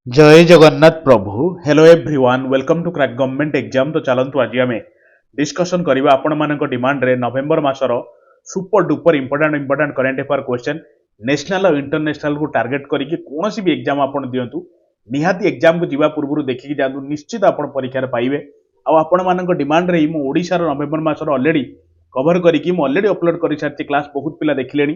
जय जगन्नाथ प्रभु hello everyone welcome to crack government exam. तो चलतु आज आम डिस्कसन करवा आपण मान डिमांड रे नवेम्बर मासर super duper important current affair question national और इंटरनेशनल को टार्गेट करके कौन भी एग्जाम आपण दिंतु निहाती एग्जाम को जीवा पूर्व देखिकी जातु निश्चित आप परीक्षा पाइबे। आपण मान डिमांड रे ओडिशार नवेम्बर मासर ऑलरेडी कवर करके ऑलरेडी अपलोड कर सारी क्लास बहुत पिला देखिले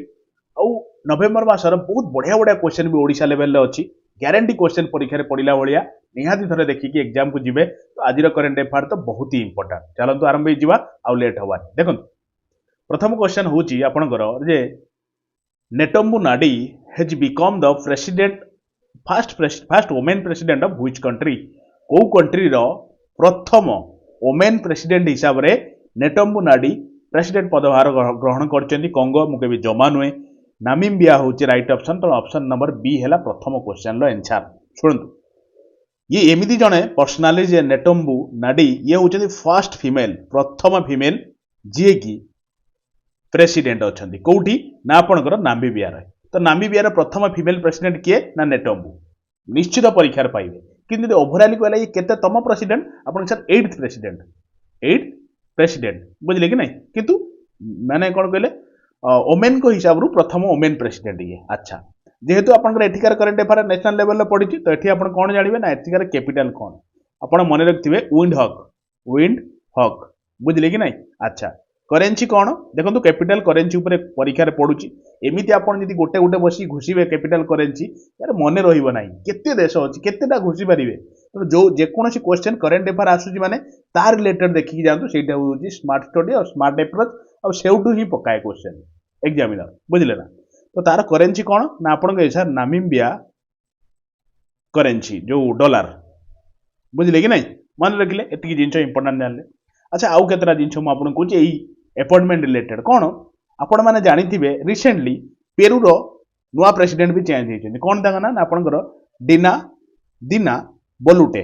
आउ नवेम्बर मासर बहुत बढ़िया बढ़िया क्वेश्चन भी ओडिशा लेवल अच्छी ग्यारंटी क्वेश्चन परीक्षा पढ़ला भाया निहाती थे देखिए एग्जाम को जीवे। तो आज करेन्ट अफेयर तो बहुत ही इंपोर्टाट चलतु आरंभ हो लेट हवा देखो प्रथम क्वेश्चन हूँ आपणकर जे नेटम्बू नाडी has become the president fast women president of which country को कंट्री रो प्रथम वोमेन प्रेसिडेंट हिसाब से नेटम्बू नाडी प्रेसिडेंट पदभार ग्रहण कर कंगो मुझे जमा नुहे नामिबिया हूँ राइट ऑप्शन। तो ऑप्शन नंबर बी है प्रथम क्वेश्चन रो आंसर शुणु ये एमती जड़े पर्सनाली जे नेटम्बू नाडी ये हूँ फर्स्ट फीमेल प्रथम फीमेल जी की प्रेसिडेंट अच्छा कौटी ना आपणकर नामिबिया। तो नामिबिया प्रथम फीमेल प्रेसिडेंट किए ना नेटम्बू निश्चित परीक्षा पाइबे कि ओभराली कहला ये केतम प्रेसिडेंट आप सर 8th प्रेसिडेंट बुझे कि नहीं किंतु माने कौन कहले ओमेन को हिसाब रू प्रथम ओमेन प्रेसिडेंट ये। अच्छा जेहेतु आपंकर एठिकार करेन्ट अफेयर नेशनल लेवल पड़ी तो एठी आपण कौन जानिबे ना एठिकार कैपिटल कौन आपण मन रखिथिबे विंड हक बुझले कि नहीं। अच्छा करेन्सी कौन देखो कैपिटल करेन्सी ऊपर परीक्षा पड़ुची एमती आपड़ जब गोटे गोटे बस घुषे कैपिटल करेन्सी यार मन रहा केते देश अच्छी केतेटा घुषी पारे। तो जो जेकोसी क्वेश्चन करेन्ट अफेयर आसूची माने तार रिलेटेड देखिकी जातु सेटा होची स्मार्ट स्टडी और स्मार्ट अप्रोच और सेउटू ही पकाए क्वेश्चन एग्जामिनर बुझले ना। तो तार करेन्सी कौन ना आपन सर नामिबिया करेन्सी जो डॉलर बुझले कि नहीं मन रखिले एतिकी जिनस इंपोर्टेंट जानले। अच्छा आउ केतरा जिनस मु आपन कहूची एई अपॉइंटमेंट रिलेटेड कौन आपण माने जानिथिबे रिसेंटली पेरू रो नुआ प्रेसिडेंट भी चेंज होइछन कौन ताका ना आपनकर दीना बोलुटे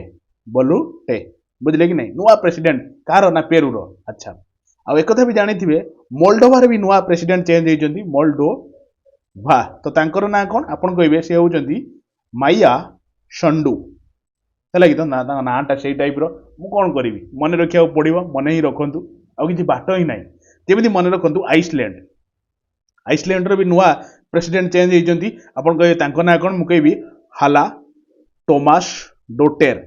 बुझले कि नहीं नुआ प्रेसिडेंट कार ना पेरू रो। अच्छा आ एक कथा भी जानिथिबे मोल्डोवा रे भी नुआ प्रेसिडेंट चेंज होइछन मोल्डोवा। तो तांकर ना कौन आपन कहबे से होउछंती माइया संडू है कि तो ना नाटा से टाइप रु कौन करी मन रखा पड़ो मन ही रखु आ कि बाट ही ना जमी मन रखु आइसलैंड भी नुआ प्रेसिडेंट चेंज होती आपन कहे ना कौन मुझे हाला टोमास डोटेर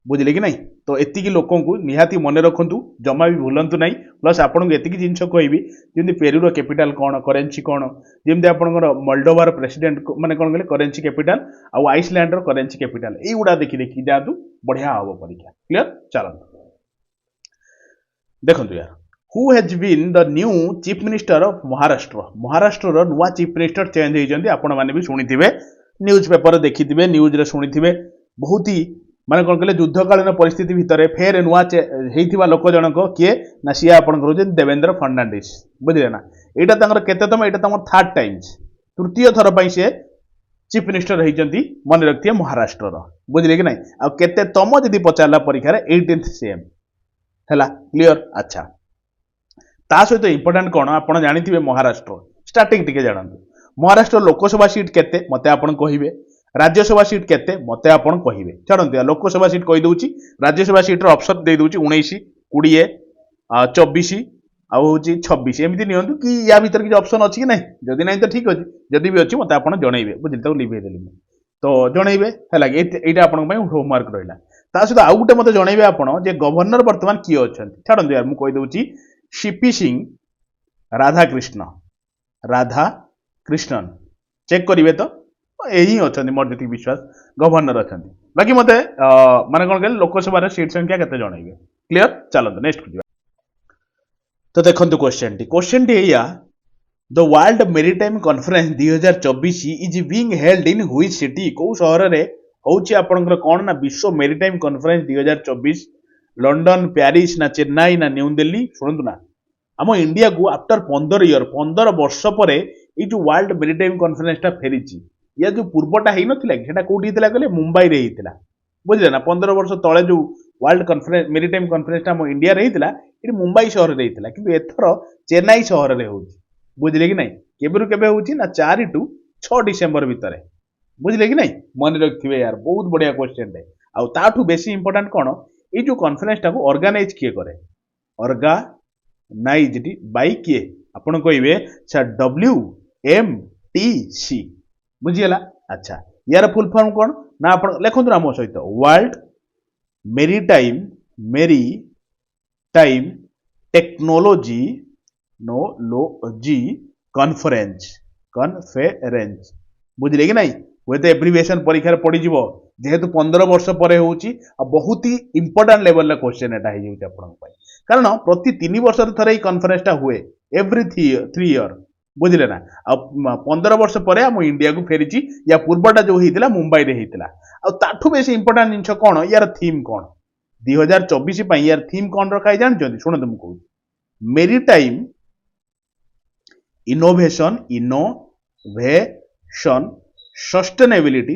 बुझे कि नहीं। तो एतिकी लोक को निहाती मन रखु जमा भी भूलु ना प्लस आपको एतिकी जिनस कहबी जमी पेरूर कैपिटल कौन करेन्सी कौन जमी आपंकर मोल्डोवार प्रेसिडेंट माने कौन कहले करेन्सी कैपिटल आउ आइसलैंड करेन्सी कैपिटल युवा देखी देखी जातु बढ़िया हम परीक्षा क्लियर। चलते देखो यार who has been the new chief minister of Maharashtra नुआ चीफ मिनिस्टर चेंज होती आपण मैंने भी शुणी न्यूज पेपर देखी न्यूज रे शुणी बहुत ही माने कौन कहले युद्धकालीन परिस्थिति भितर फेर नुआ होता लोक जनक किए ना सी आप देवेंद्र फडणवीस बुझे ना यहाँ केतम यहाँ तुम 3rd टाइम्स तृतीय थर पर सी चीफ मिनिस्टर होती मन रखिए महाराष्ट्र बुझे कि नहीं आते तम जदि पचारा परीक्षा 18th CM है क्लियर। अच्छा ता सहित इंपोर्टेंट कौन आप जानी महाराष्ट्र स्टार्टिंग टिके जानतु महाराष्ट्र लोकसभा सीट केते मते आपन कहिबे राज्यसभा सीट केते मते आपन कहिबे छाड़ंतु लोकसभा सीट कहि दउची राज्यसभा सीट रो ऑप्शन दे दउची 19 20 24 आउ होची 26 एमती नियंतु कि या भीतर किछ ऑप्शन अछि कि नहीं जदि नहीं तो ठीक अछि जदि भी अछि मते आपन जणैबे बुझिल तो लिभे देली तो जणैबे हला एटा आपन पय होमवर्क रहिला। ता सहित आउ गुटे मते जणैबे आपन जे गवर्नर वर्तमान किए अछंती छाड़ंतु यार मु कहि दउची सीपी सिंह राधा कृष्णन चेक करिवे तो यही अच्छा मोर जी विश्वास गवर्नर अच्छा बाकी मत माने कौन कहले लोकसभा सीट संख्या केते जणैबे क्लियर। चलते नेक्स्ट को तो देखो क्वेश्चन टी या the world maritime conference 2024 is being held in which city को शहर रे होची आपनकर कौन ना विश्व मेरीटाइम कॉन्फ्रेंस 2024 लंडन पेरिस ना चेन्नई ना न्यू दिल्ली शुणु ना आम इंडिया को आफ्टर 15 वर्ष पर ये जो वर्ल्ड मेरीटाइम कॉन्फ्रेंस फेरी या जो पूर्वटा हो ना कौटी कहले मुंबई रे होता बुझे ना 15 वर्ष तले जो वर्ल्ड कॉन्फ्रेंस मेरीटाइम कॉन्फ्रेंस टा इंडिया रे होता ये मुंबई सहर रे होता कि एथर चेन्नई सहर रे हो बुझे कि नहीं केबेरु केबे होची ना 4 to 6 डिसेम्बर भितर बुझिले कि नहीं मन रखिए यार बहुत बढ़िया क्वेश्चन टे आउ ताठू बेसी इंपोर्टेंट कौन ये जो कॉन्फ्रेंस टाको ऑर्गेनाइज किए करे ऑर्गेनाइज्ड बाय किए आपण कहिबे सर WMTC बुझिला अच्छा यार फुल फॉर्म कौन ना आपण लेखंतु नाम सहित वर्ल्ड मेरी टाइम टेक्नोलॉजी नोलॉजी कॉन्फरेंस बुझिले कि नहीं हुए तो एब्रिविएशन परीक्षा पड़ी जेहेतु 15 वर्ष पर होची बहुत ही इंपोर्टेंट लेवल क्वेश्चन एटा हो जाए कारण प्रति 3 वर्ष थे कॉन्फ्रेंस हुए एव्री 3 ईयर बुझिले ना अब 15 वर्ष पर आम इंडिया को फेरी या पूर्वटा जो होता मुंबई रे होता ताठू बेसी इंपोर्टेंट जिन कौन यार थीम कौन 2024 यार थीम कौन रखा जानते शुणु तुम कहूँ maritime innovation sustainability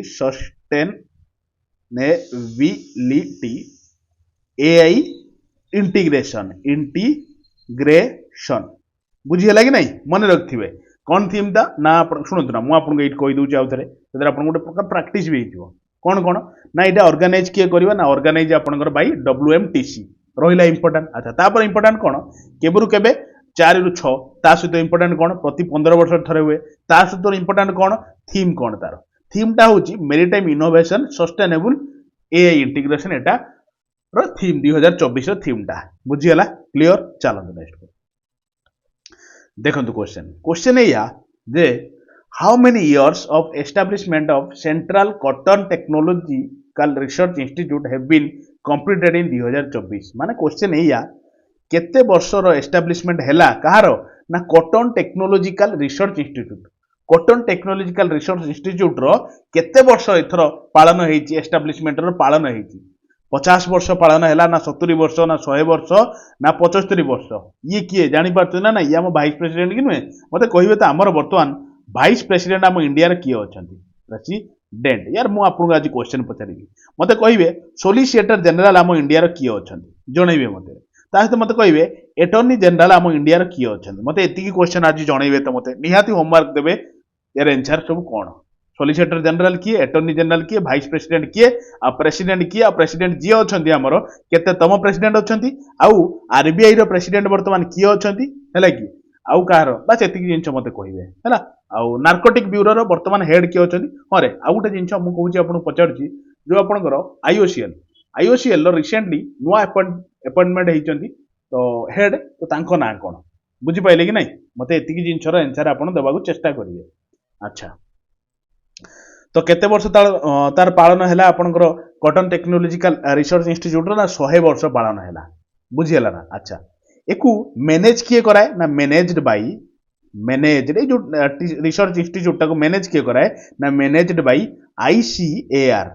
AI integration बुझीगला कि नहीं मन रखिए कौन थीम था ना शुणु ना मुझे कहीदे आउ थे गोटे प्रकार प्राक्ट भी हो कौन कौन ना यहाँ ऑर्गेनाइज किए करवा ना ऑर्गेनाइज आपंकर बाय WMTC रहा इंपोर्टेंट अच्छा तापर इंपोर्टेंट कौन केबरु केबे 4 ରୁ 6 ता सहित इंपोर्टेंट कौन प्रति 15 वर्ष थे हुए ता सहित इंपोर्टेंट कौन थीम कौन तार थीमटा हूँ maritime innovation sustainable AI integration एटा थीम 2024 थीमटा बुझीगला क्लियर चलते नेक्स्ट देखो क्वेश्चन या जे how many years of establishment of central cotton technological research institute have been completed in 2024 माने क्वेश्चन या केते वर्षर एस्टाब्लिशमेंट हैला कहार ना cotton technological research institute cotton technological research institute रो केते वर्ष एथर पालन होईची एस्टाब्लिशमेंट रो पालन होईची 50 वर्ष पालन है ना 70 वर्ष ना 100 वर्ष ना 75 वर्ष ये किए जानी पार्थ ना ये आम भाइस प्रेसिडेंट कि नुहे मत कहे तो आमर बर्तमान भाइस प्रेसिडेंट आम इंडिया किए अच्छा प्रेसिडेंट यार मुझे आपको आज क्वेश्चन पचारि मत कहे सोलिसिटर जनरल आम इंडिया किए अच्छा जनइबे मत सहित मत कहे एटर्नी जनरल आम इंडिया किए अच्छा मत एति क्वेश्चन आज जनइबे तो मत निहाती होमवर्क देवे यार एनसर सब कौन सोलिसिटर जनरल किए एटर्नी जनरल किए भाइस प्रेसिडेंट किए आ प्रेसिडेंट किए आ प्रेसिडेंट जी अच्छा आमर केते तम प्रेसिडेंट अच्छा आउ RBI रो प्रेसिडेंट वर्तमान किए अच्छा है कि आउ कहार बस एति जिन मत कहे है आउ नार्कोटिक ब्यूरो रो वर्तमान हेड किए अच्छा हाँ रे आउ गोटे जिन मुझे आपको पचारुची जो आपंकर IOCL रिसेंटली नुआ अपॉइंटमेंट होती तो हेड तो तांको ना कौन बुझीपारे कि नहीं मत एति जिनसर एनसर आप देवाक चेष्टा करेंगे अच्छा तो केते वर्ष तार पालन है आपंकर कॉटन टेक्नोलॉजिकल रिसर्च इंस्टीट्यूट ना 100 वर्ष पालन है बुझीगला ना अच्छा एकू मैनेज किए कराए ना मैनेज्ड बाय मैनेज्ड जो रिसर्च इंस्टीट्यूट को मैनेज किए कराए ना मैनेज्ड बाय ICAR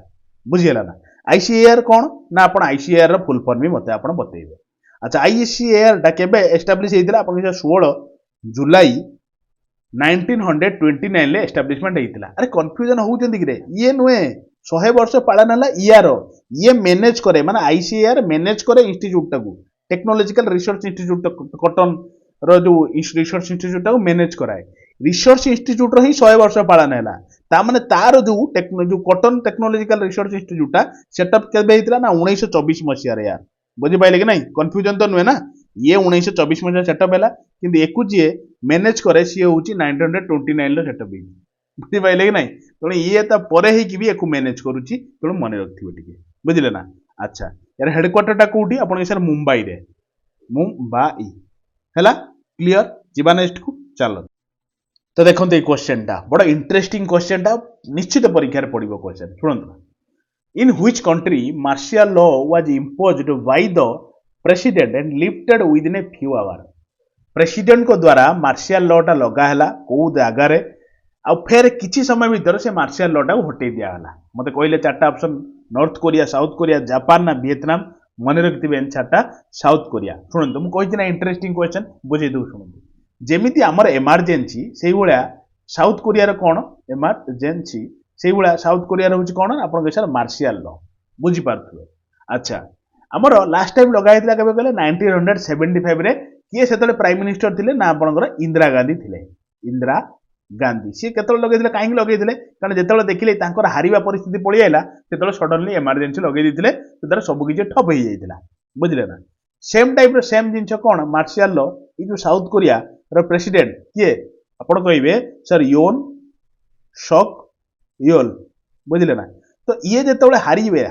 बुझीगला ना ICAR कौन ना आप ICAR फुल फॉर्म भी मत आप बतेबे अच्छा ICAR टा केबे एस्टाब्लिश होइतिला आपन 16 जुलाई 1929 ले एस्टाब्लिशमेंट होइतिला अरे कंफ्यूजन होउचंदी कि रे ये नुए 100 वर्ष पालन हला ईआर ये मैनेज करे माने ICAR मैनेज करे इंस्टीट्यूट टाको टेक्नोलॉजिकल रिसर्च इंस्टीट्यूट कॉटन रो जो रिसर्च इंस्टीट्यूट टाको मैनेज कराए रिसर्च इंस्टीट्यूट रो ही 100 वर्ष पालन हला ता माने तार जो कॉटन टेक्नोलॉजिकल रिसर्च इंस्टीट्यूट टा सेटअप केबे होइतिला ना 1924 मसिया रे यार बुझी पाइले कि नहीं कंफ्यूजन तो नुए ना ये 1924 मसिया सेटअप हैला किंतु एकु जे मैनेज करे सी हूँ 1929 रो सेटअप बुझी पाइले कि नहीं तेणु ये तो परे ही भी एक मैनेज करुच्ची तेणु मन रखिए बुझे ना अच्छा यार हेडक्वार्टर टा कौटी आप मुंबई रे मुंबई है क्लियर जीवा नेक्स्ट को चलो तो देखो ये क्वेश्चन टा बड़ा इंटरेस्टिंग क्वेश्चन टा निश्चित परीक्षा पड़ो क्वेश्चन शुणु in which country martial law was imposed by the president and lifted within a few hour president को द्वारा मार्शियल लॉ टा लगा है कौ जगार आ फेर किसी समय भीतर से मार्शियल लॉ टा हटे दिगला मत कहले 4टा option North Korea South Korea Japan ना वियतनाम मन रखिए एनसरटा साउथ कोरिया शुणु मुझे ना इंटरेस्टिंग क्वेश्चन बुझे दू शुणु जेमिति आमर एमरजेंसी से भाया साउथ कोरिया कौन एमरजेंसी से भाया साउथ कोरिया हूँ कौन आप मार्शियल लॉ बुझीपारे अच्छा आमर लास्ट टाइम लगाई केवे कहले 1975 रे किए से प्राइम मिनिस्टर थिले ना आपनकर इंदिरा गांधी थिले इंदिरा ଗାନ୍ଧୀ ସିଏ କେତେବେଳେ ଲଗେଇଥିଲେ କାହିଁକି ଲଗେଇଥିଲେ କାରଣ ଯେତେବେଳେ ଦେଖିଲେ ତାଙ୍କର ହାରିବା ପରିସ୍ଥିତି ପଳେଇ ଆଇଲା ସେତେବେଳେ ସଡନଲି ଏମର୍ଜେନ୍ସି ଲଗେଇ ଦେଇଥିଲେ ସେତେବେଳେ ସବୁ କିଛି ଠପ ହେଇଯାଇଥିଲା ବୁଝିଲେ ନା ସେମ୍ ଟାଇପ୍ର ସେମ୍ ଜିନିଷ କ'ଣ ମାର୍ସିଆଲ ଲ ଏଇ ଯୋଉ ସାଉଥ କୋରିଆର ପ୍ରେସିଡେଣ୍ଟ କିଏ ଆପଣ କହିବେ ସାର୍ ୟୋନ୍ ସକ୍ ୟୋଲ୍ ବୁଝିଲେ ନା ତ ଇଏ ଯେତେବେଳେ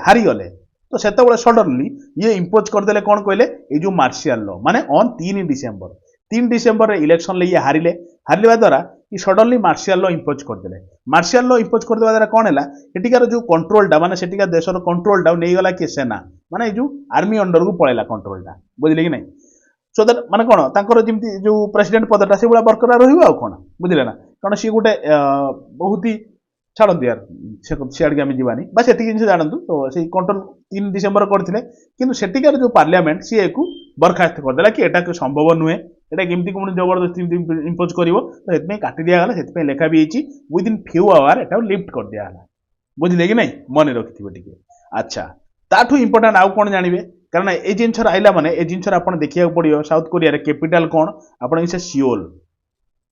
ହାରିଗଲେ ତ ସେତେବେଳେ ସଡନଲି ଇଏ ଇମ୍ପୋଜ କରିଦେଲେ କ'ଣ କହିଲେ ଏଇ ଯୋଉ ମାର୍ସିଆଲ ଲ ମାନେ ଅନ୍ 3 ଡିସେମ୍ବର 3 ଡିସେମ୍ବରରେ ଇଲେକ୍ସନରେ ଇଏ ହାରିବା ଦ୍ୱାରା ଇ ସଡନଲି ମାର୍ସିଆଲ ଲ ଇମ୍ପୋଜ କରିଦେଲେ ମାର୍ସିଆଲ ଲ ଇମ୍ପୋଜ କରିଦେବା ଦ୍ୱାରା କ'ଣ ହେଲା ସେଠିକାର ଯୋଉ କଣ୍ଟ୍ରୋଲଟା ମାନେ ସେଠିକା ଦେଶର କଣ୍ଟ୍ରୋଲଟା ନେଇଗଲା କିଏ ସେନା ମାନେ ଏଇ ଯୋଉ ଆର୍ମି ଅଣ୍ଡରକୁ ପଳେଇଲା କଣ୍ଟ୍ରୋଲଟା ବୁଝିଲେ କି ନାଇଁ ସୋ ଦ୍ୟାଟ୍ ମାନେ କ'ଣ ତାଙ୍କର ଯେମିତି ଯୋଉ ପ୍ରେସିଡେଣ୍ଟ ପଦଟା ସେଇଭଳିଆ ବରକରାର ରହିବ ଆଉ କ'ଣ ବୁଝିଲେ ନା କାରଣ ସିଏ ଗୋଟେ ବହୁତ ହି ଛାଡ଼ନ୍ତୁ ୟାର ସିଆଡ଼ିକି ଆମେ ଯିବାନି ବା ସେତିକି ଜିନିଷ ଜାଣନ୍ତୁ ତ ସେଇ କଣ୍ଟ୍ରୋଲ 3 ଡିସେମ୍ବର କରିଥିଲେ କିନ୍ତୁ ସେଠିକାର ଯୋଉ ପାର୍ଲିଆମେଣ୍ଟ ସିଏ ଏକୁ ବରଖାସ୍ତ କରିଦେଲା କି ଏଟା ସମ୍ଭବ ନୁହେଁ ଏଟା କେମିତି କ'ଣ ଜବରଦସ୍ତି ଇମ୍ପୋଜ କରିବ ତ ସେଥିପାଇଁ କାଟି ଦିଆଗଲା ସେଥିପାଇଁ ଲେଖା ବି ହେଇଛି ୱିଦିନ୍ ଫ୍ୟୁ ଆୱାର ଏଟାକୁ ଲିଫ୍ଟ କରିଦିଆଗଲା ବୁଝିଲେ କି ନାଇଁ ମନେ ରଖିଥିବେ ଟିକେ ଆଚ୍ଛା ତାଠୁ ଇମ୍ପୋର୍ଟାଣ୍ଟ ଆଉ କ'ଣ ଜାଣିବେ କାରଣ এই ଜିନିଷର ଆଇଲା ମାନେ ଏ ଜିନିଷର ଆପଣ ଦେଖିବାକୁ ପଡ଼ିବ ସାଉଥ କୋରିଆରେ କ୍ୟାପିଟାଲ କ'ଣ ଆପଣଙ୍କ ସେ ସିଓଲ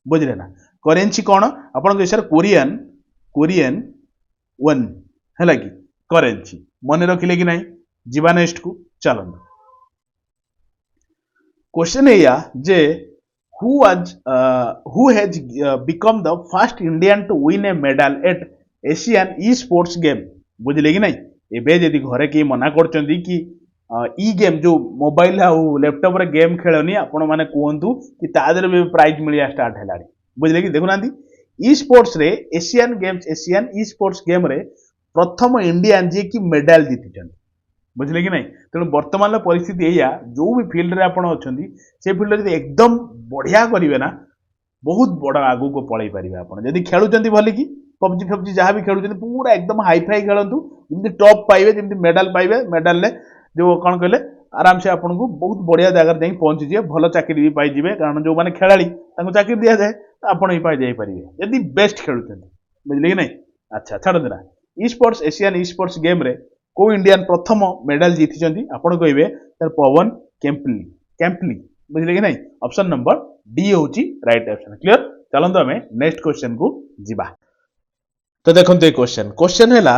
ବୁଝିଲେ ନା କରେନ୍ସି କ'ଣ ଆପଣଙ୍କ ସାର୍ କୋରିଆନ ୱନ୍ ହେଲା କି କରେନ୍ସି ମନେ ରଖିଲେ କି ନାହିଁ ଯିବା ନେକ୍ସଟକୁ ଚାଲନ୍ତୁ क्वेश्चन एया जे who has become the first Indian to win a medal at Asian e-sports game बुझिले कि नहीं एबे जदि घरे के मना करचंदी कि ई गेम जो मोबाइल आउ लैपटॉप रे गेम खेलनी आपण माने कहंतु कि तादर भी प्राइज मिलिया स्टार्ट हेलानी बुझिले कि देखुनांती ई स्पोर्ट्स रे एशियन ई स्पोर्ट्स गेम रे प्रथम इंडियन जे कि मेडल जीतिचंदी बुझिले कि नहीं तेणु बर्तमान परिस्थिति एया जो भी फील्ड रे आपण अछंदी से फील्ड रे एकदम बढ़िया करिवे ना बहुत बड़ आगु को पळै परिबे आपण यदि खेलुचंदी भली कि पबजी जहाँ भी खेलुचंदी पूरा एकदम हाई फाई खेलंतु जेमति टॉप पाइबे जेमति मेडल पाइबे मेडल ले जो कौन कहले आराम से आपन को बहुत बढ़िया जगह जाई पहुंची जे भलो चाकरी भी पाई जिवे कारण जो माने खेलाड़ी तांको चाकरी दिया जाए आपण ही पाई जाई परिबे यदि बेस्ट खेलुचंदी बुझिले कि नहीं अच्छा छाड़ देना e sports Asian e sports game रे को इंडियन प्रथम मेडल जीतिचंदी आपण कहबे सर पवन कैंपली बुझिले कि नहीं ऑप्शन नंबर डी होची राइट ऑप्शन क्लियर चलंतो हमें नेक्स्ट क्वेश्चन को जिबा तो देखंतो ए क्वेश्चन हैला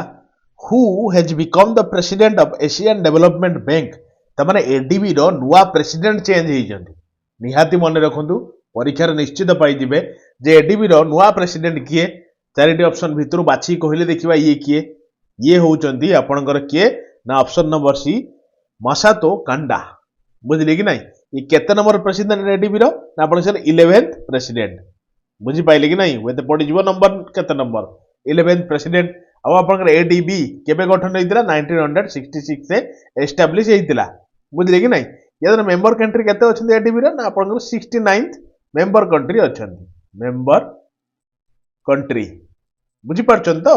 who has become the president of Asian development bank तमाने एडीबी रो नुआ प्रेसिडेंट चेंज होइजंती निहाती मन रखंतु परीक्षा रे निश्चित पाई दिबे जे एडीबी रो नुआ प्रेसिडेंट किए चारिटी ऑप्शन भितरु बाछि कहिले देखिबा ये किए ये होउचंती आपनकर किए ना ऑप्शन नंबर सी मसातो कांडा बुझिले कि नहीं ये केते नंबर प्रेसिडेंट एडीबी रो ना आपन सर 11th प्रेसिडेंट बुझी पाइले कि नहीं वेते पडी जीवो नंबर केते नंबर 11th प्रेसिडेंट अब आपनकर एडीबी केबे गठन होइतिला 1966 से एस्टैब्लिश होइतिला बुझिले कि नहीं यादर मेंबर कंट्री केते अछंती एडीबी रो ना आपनकर 69th मेंबर कंट्री अछंती मेंबर कंट्री बुझी पारछन तो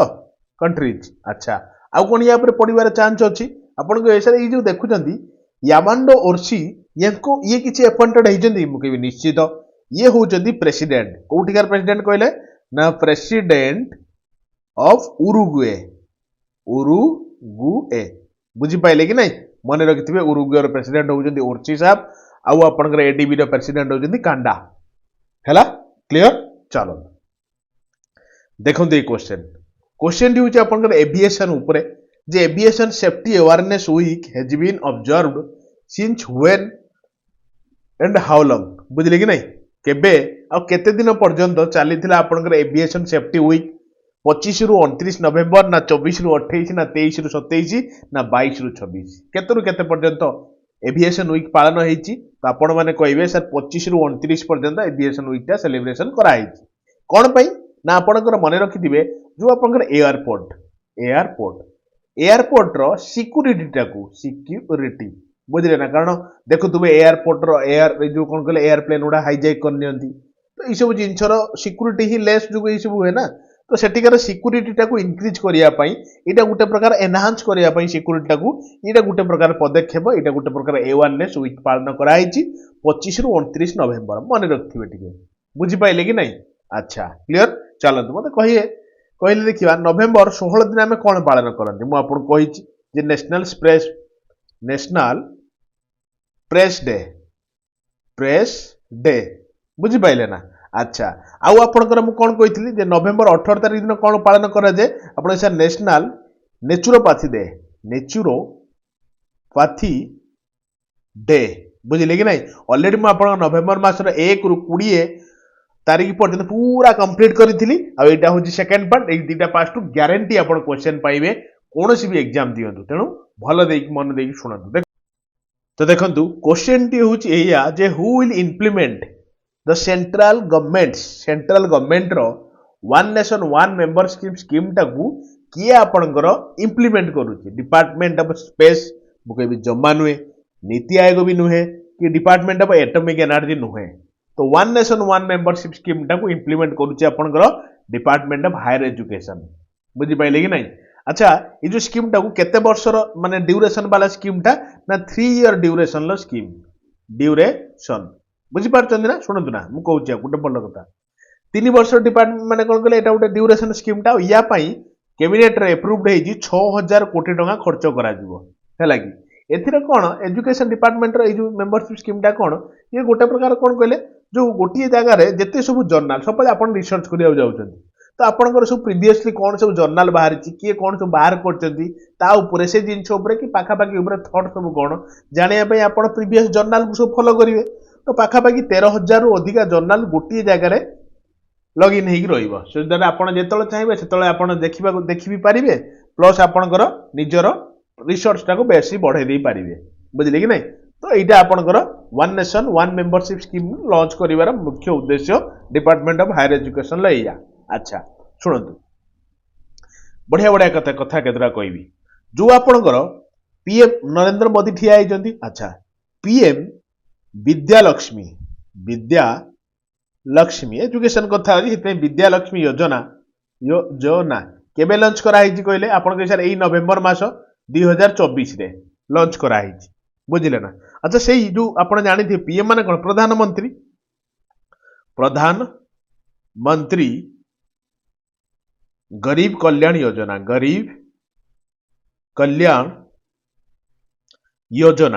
कंट्रीज अच्छा आउ कोन या पर पडिबार चांस अछि आपन को एसर ई जो देखुचंती यामांडो ओर्सी येको ये किछि अपॉइंटेड हेजंती मु कहबी निश्चित ये होचंती प्रेसिडेंट कोठिकार प्रेसिडेंट कहले ना प्रेसिडेंट ऑफ उरुग्वे बुझी पाइले कि नहीं मन रखिथिबे उरुग्वे रो प्रेसिडेंट होचंती ओर्सी साहब आउ आपनकर एडीबी रो प्रेसिडेंट होचंती कांडा हैला क्लियर चलो देखो ये क्वेश्चन होची आपनकर एविएशन ऊपर जे aviation safety awareness week has been observed since when and how long बुझिले कि नहीं केबे आ केते दिन पर्यंत चलीथिला आपनकर एविएशन सेफ्टी वीक 25 रु 29 नवेम्बर ना 24 रु 28 ना 23 रु 27 ना 22 रु 26 केते रु केते पर्यंत एविएशन वीक पालन हेची तो आपण माने कहबे सर 25 रु 29 पर्यंत एविएशन वीक ता सेलिब्रेशन करा हेची कोन पई ना आपनकर मने रखिथिबे जो आपनकर एयरपोर्ट रो सिक्यूरिटी बुझिले ना कारण देखो तुबे एयरपोर्ट रो एयर जो कोन कहले एयरप्लेन उडा हाईजैक कर नियंती तो ई सब जिंस रो सिक्यूरिटी ही लेस जो ई सब हुए ना तो सेटिकार सिक्यूरिटी टाको इंक्रीज करिया पई एटा गुटे प्रकार एनहांस करिया पई सिक्यूरिटी टाको एटा गुटे प्रकार पदक्षेप एटा गुटे प्रकार अवेयरनेस वीक पालन करा हिची 25 रु 29 नवेम्बर मन रखथिबे टिके बुझी पाइले कि नहीं अच्छा क्लियर चलंतु मते कहले देखिबा नवेम्बर 16 दिन आमे कोन पालन करंती मु आपन कहिची जे नेशनल प्रेस डे बुझी पाइले ना अच्छा आउ आपणकर मु कौन कही जे नवेम्बर 18 तारिख दिन कौन पालन करा जाए आपण sir national naturopathy day naturopathy day बुझिले कि नहीं ऑलरेडी मु आपण नवेम्बर मासर 1 रु 20 तारीख पर्यंत पूरा कंप्लीट करी आ एटा होची सेकंड पार्ट एक दुटा पास टू ग्यारंटी आपण क्वेश्चन पाइबे कोनोसी भी एग्जाम दियंतु तेणु भलो देख मन देख सुनंतु तो देखंतु क्वेश्चन टी होची एया जे who will implement the central government रो one nation one member scheme टाकू किए आपणकर इंप्लीमेंट करूची डिपार्टमेंट ऑफ स्पेस मुके भी जम्मा नुहे नीति आयोग भी नुहे कि डिपार्टमेंट ऑफ एटॉमिक एनर्जी नुहे तो one nation one membership scheme टाकू इंप्लीमेंट करूची आपणकर डिपार्टमेंट ऑफ हायर एजुकेशन बुझी पाइले कि नहीं अच्छा ये जो स्कीम टाकू केते वर्षर माने ड्यूरेशन वाला स्कीम टा ना 3 ईयर ड्यूरेशन लो स्कीम ड्यूरेशन बुझी पारछन ना सुनंतु ना मु कहूची गोटे बड़ कथा 3 वर्ष डिपार्टमेंट माने कोन कहले एटा गोटे ड्यूरेशन स्कीम टा या पई कैबिनेट रे अप्रूव्ड हेजी 6000 कोटी टका खर्च करा जिवो हैला कि एथिरे कोन एजुकेशन डिपार्टमेंट रो ए जो मेंबरशिप स्कीम टा कोन ये गोटे प्रकार कोन कहले जो गोटिए जगह रे जते सब जर्नल सपोज आपण रिसर्च करिया जाउछन तो आपणकर सब प्रीवियसली कौन सब जर्नल बाहर किए कौन सब बाहर कर से जिन कि पाखापाखि थट सब कौन जाना आप प्रीवियस जर्नल सब फॉलो करेंगे तो पाखापाखि 13,000 रु अधिक जर्नल गोटे जगार लगइन हो आप जो चाहिए से आप देखी भी पारे प्लस आपणकर निजर रिसर्च टाक बेसी बढ़े दे पारे बुझे कि नहीं तो यहाँ आपणकर one nation one membership scheme launch कर मुख्य उद्देश्य डिपार्टमेंट ऑफ हायर एजुकेशन या अच्छा शुणु बढ़िया बढ़िया कथा कथा केतरा कहबी जो आपणकर पीएम नरेंद्र मोदी ठिया होती अच्छा पीएम विद्यालक्ष्मी एजुकेशन कथा विद्यालक्ष्मी योजना केबे लॉन्च कराई कहले आपन सर यही नवेम्बर मास 2024 रे लॉन्च कराई बुझिले ना अच्छा से जो आप जानी पीएम माने कौन प्रधानमंत्री गरीब कल्याण योजना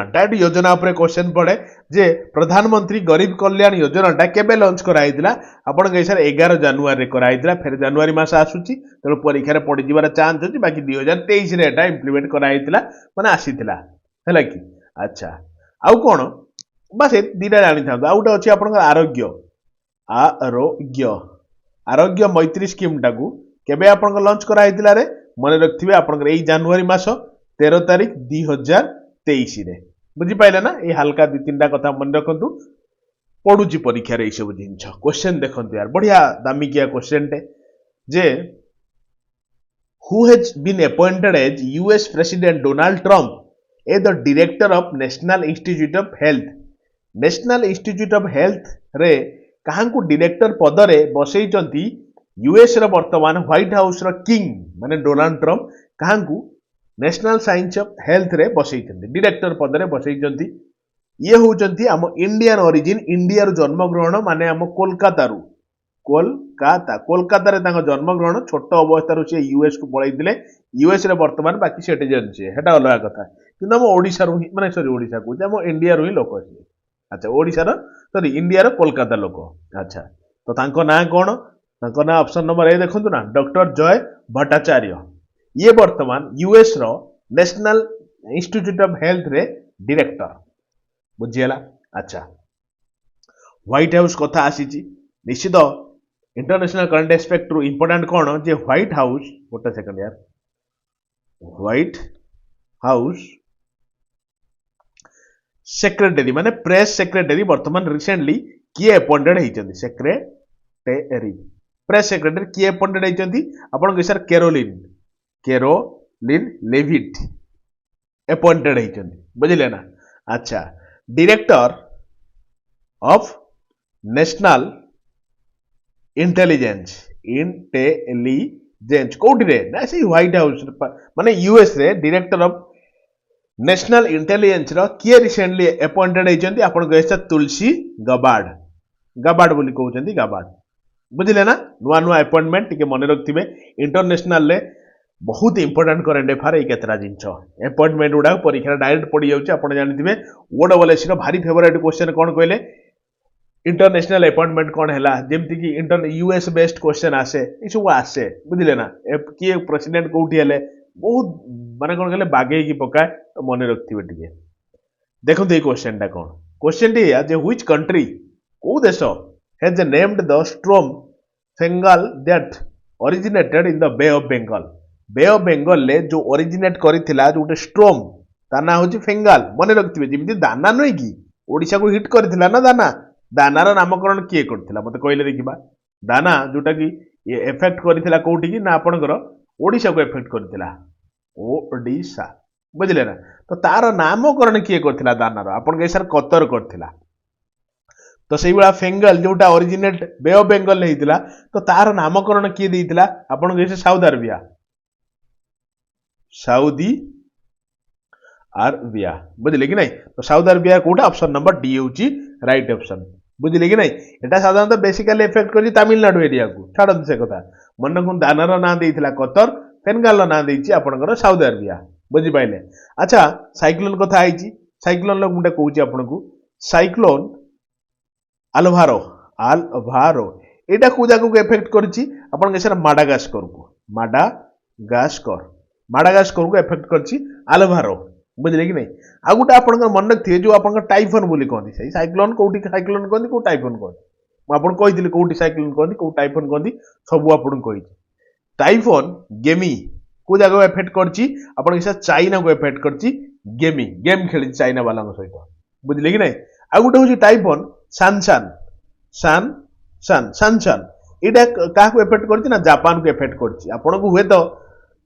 डायरेक्ट योजना उपरे क्वेश्चन पड़े जे प्रधानमंत्री गरीब कल्याण योजना टा केबे लॉन्च कराइदिला आपण के सर 11 जनवरी रे कराइदिला फिर जनवरी मास आसुची तेणु परीक्षा रे पड़ी जिबार चांस अछि बाकी 2023 रे एटा इंप्लीमेंट कराइदिला माने आसीथिला हैला कि अच्छा आउ कोन बस दीटा जानि था आउ गोटे अछि आपण आरोग्य मैत्री स्कीम टाकू केबे आपण लॉन्च कराइदिला रे मन रखथिबे आपण एई जनवरी मास 13 तारिख 2023 रे बुझी पाइले ना ये हल्का 2-3 कथा मन रखंतु पडुची परीक्षा रे सब जिंस क्वेश्चन देखंतु यार बढ़िया दामिकिया क्वेश्चन टे जे who has been appointed as US president Donald Trump as the director of national institute of health रे काहांकु डायरेक्टर पद रे बसैचंती यूएस रे वर्तमान व्हाइट हाउस रो किंग माने डोनाल्ड ट्रम्प काहांकु नेशनल साइंस ऑफ हेल्थ रे बसैचंती डायरेक्टर पद रे बसैचंती ये होचंती आम इंडियन ओरिजिन इंडिया रो जन्म ग्रहण माने आम कोलकाता रे तांको जन्म ग्रहण छोट अवस्था रो से यूएस को पळैतिले यूएस रे वर्तमान बाकी सिटीजन छे हेटा अलग कथा किंतु हम ओडिसा रो माने सॉरी ओडिसा को हम इंडिया रो ही लोक छे अच्छा ओडिसा रो सॉरी इंडिया रो कोलकाता लोक अच्छा तो तांको ना कोन तांको ना ऑप्शन नंबर ए देखंतु ना डॉक्टर जय भट्टाचार्य ये वर्तमान यूएस रो नेशनल इंस्टीट्यूट ऑफ हेल्थ रे डायरेक्टर बुझियला अच्छा व्हाइट हाउस कथा आसीची निश्चित इंटरनेशनल करंट एस्पेक्ट रु इंपोर्टेंट कोन जे व्हाइट हाउस गोटे सेकंड यार व्हाइट हाउस सेक्रेटरी माने प्रेस सेक्रेटरी वर्तमान रिसेंटली किए अपॉइंटेड होइचंदी सेक्रेटरी प्रेस सेक्रेटरी किए अपॉइंटेड होइचंदी आपन के सर कैरोलिन लेविट अपॉइंटेड होइचंदी बुझिले ना अच्छा डायरेक्टर ऑफ नेशनल इंटेलिजेंस कोठी रे ना से व्हाइट हाउस माने यूएस रे डायरेक्टर ऑफ नेशनल इंटेलिजेंस रो किए रिसेंटली अपॉइंटेड होइचंदी आपन गएसा तुलसी गबाड बोली कहउचंदी गबाड बुझिले ना नुआ नुआ अपॉइंटमेंट टिके मने रखथिबे इंटरनेशनल ले बहुत इंपोर्टेंट करेंट अफेयर ए केतरा जिंस अपॉइंटमेंट गुडा परीक्षा डायरेक्ट पड़ी जाउची आपन जानिथिबे ओडब्ल्यूएससी रो भारी फेवरेट क्वेश्चन कोन कहले इंटरनेशनल अपॉइंटमेंट कौन है जमती कि यूएस बेस्ड क्वेश्चन आसे ये सब आसे बुझे ना किए प्रेसिडेंट कौटी हेले बहुत माने कौन कहले बागे की पकाए तो मन रखिथे टिके देखो ये क्वेश्चन टा कौन क्वेश्चन टी जे व्हिच कंट्री को देश has named the storm Fengal that originated in the Bay of Bengal ले जो ओरिजिनेट करिथिला जो स्ट्रॉम ता ना होची फेंगाल मन रखिथे जेमती दाना नय की ओडिसा को हिट करिथिला ना दाना दानार नामकरण किए करथिला मते कहले देखिबा दाना जोटा कि एफेक्ट करिथिला कोठी कि ना आपनकर ओडिसा को एफेक्ट करिथिला ओडिसा बुझले ना तो तार नामकरण किए करथिला दानार आपन के सर कतर करथिला तो सेही बेला फेंगल जोटा ओरिजिनेट बे ऑफ बेंगल हेतिला तो तार नामकरण किए देइथिला आपन के साउदी अरेबिया बुझले कि नहीं तो साउथ अरेबिया कोटा ऑप्शन नंबर डी होची राइट ऑप्शन बुझले कि नहीं एटा साधारणतः बेसिकली इफेक्ट करी तमिलनाडु एरिया को छाड़न से कथा मन को दानार ना देइथिला कतर फेनगाल ना देइछि आपनकर साउथ अरेबिया बुझि पाइले अच्छा साइक्लोन कथा आइछि साइक्लोन लो गुंडा कहूछि आपनको साइक्लोन आल्भारो एटा को जाको इफेक्ट करछि आपन के सर माडागास्कर को इफेक्ट करछि आल्भारो बुझले कि नहीं आ गोटे आपन मन रखिए जो आपन टाइफोन बोली कहती सही साइक्लोन कोठी साइक्लोन कहती को टाइफोन कहती मुझे कही कोठी साइक्लोन कहती को टाइफोन कहती सब आपन कही टाइफोन गेमी को जगह एफेक्ट करछि आपन के चाइना को एफेक्ट करछि गेम खेली चाइना वाला सहित बुझले कि नहीं आ गोटे हूँ टाइफोन सानसान एटा क्या एफेक्ट करछि ना जापान को एफेक्ट करछि आपन को हुए तो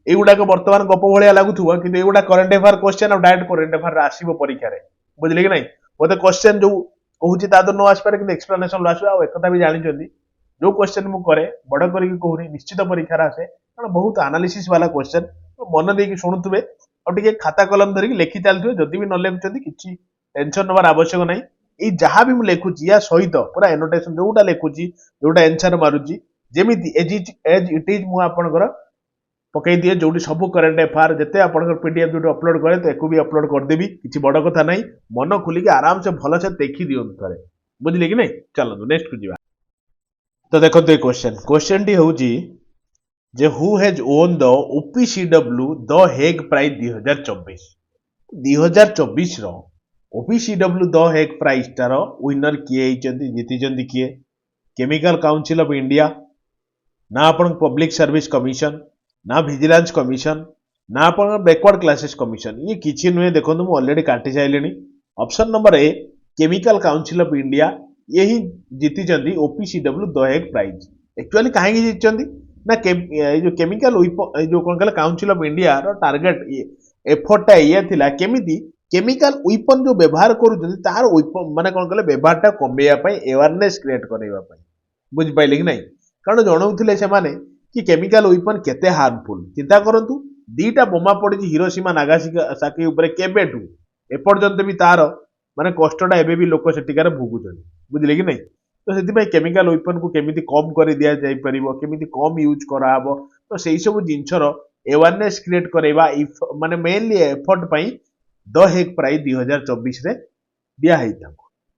एगुड़ाक बर्तमान गप भाया लगुव कि एगुड़ा करेन्ट अफेयर क्वेश्चन और डायरेक्ट करेन्ट अफेयर आसो परीक्षा बुझे कि नहीं मत क्वेश्चन जो कहूँ ता न आसपे कि एक्सप्लेनेशन आस एक भी जानते जो क्वेश्चन मुझे बड़ करके कहूनी निश्चित परीक्षा आसे कारण बहुत आनालीसीस वाला क्वेश्चन मन देकी शुणुवे और खाता कलम धरिकी लिखि चलते जदि भी न लिखुं कि टेंशन नबार आवश्यक नहीं ये जहाँ भी मुझे लिखुची या सहित पूरा एनोटेशन जोटा लिखुची जोटा एनसर मारुची जेमिति एज इट इज मुझे आपंकर पकई दिए जो सब करेन्ट अफेयर जिते आप पीडीएफ जो अपलोड करे तो एक भी अपलोड करदेवी किसी बड़ कथा नहीं मन खुलिक आराम से भल से देखी दिखाँ थे बुझे कि नहीं चलो नेक्स्ट को जी तो देखो ये क्वेश्चन टी हूँ जे who has won the OPCW the Hague prize 2024 रो ओपीसीडब्ल्यू द हेग प्राइज तार विनर किए जीति किए केमिकल काउंसिल ऑफ इंडिया ना अपन पब्लिक सर्विस कमिशन ना विजिलेंस कमिशन ना अपन बैकवर्ड क्लासेस कमिशन ये किसी नुहे देखो मुझे ऑलरेडी काटी सारे option number A chemical council of India ये ही जीति OPCW the Hague prize actually कहीं जीति ना जो केमिकल जो कौन कहला काउंसिल ऑफ इंडिया रो टार्गेट एफर्टा ये थिला केमिति केमिकल वेपन जो व्यवहार करूछन तार वेपन माने कौन कहले व्यवहारटा कमेया पई अवेयरनेस क्रिएट करैबा पई बुझ पाइले कि नहीं कारण जणाउथिले से माने कि केमिकल वेपन केते हार्मफुल चिंता करंतु दीटा बोमा पड़ी हिरोशिमा नागासाकी ऊपर केबेठू एपर्यंत भी तार माने कष्टटा एबे भी लोक सेटिकार भुगुछन बुझले कि नहीं तो से केमिकल वेपन को केमिति कम कर दिया जाय परिबो केमिति कम यूज करा हबो तो सेही सब जिंसर अवेयरनेस क्रिएट करैबा माने मेनली एफर्ट पई द हेग प्राइज 2024 रे दिया है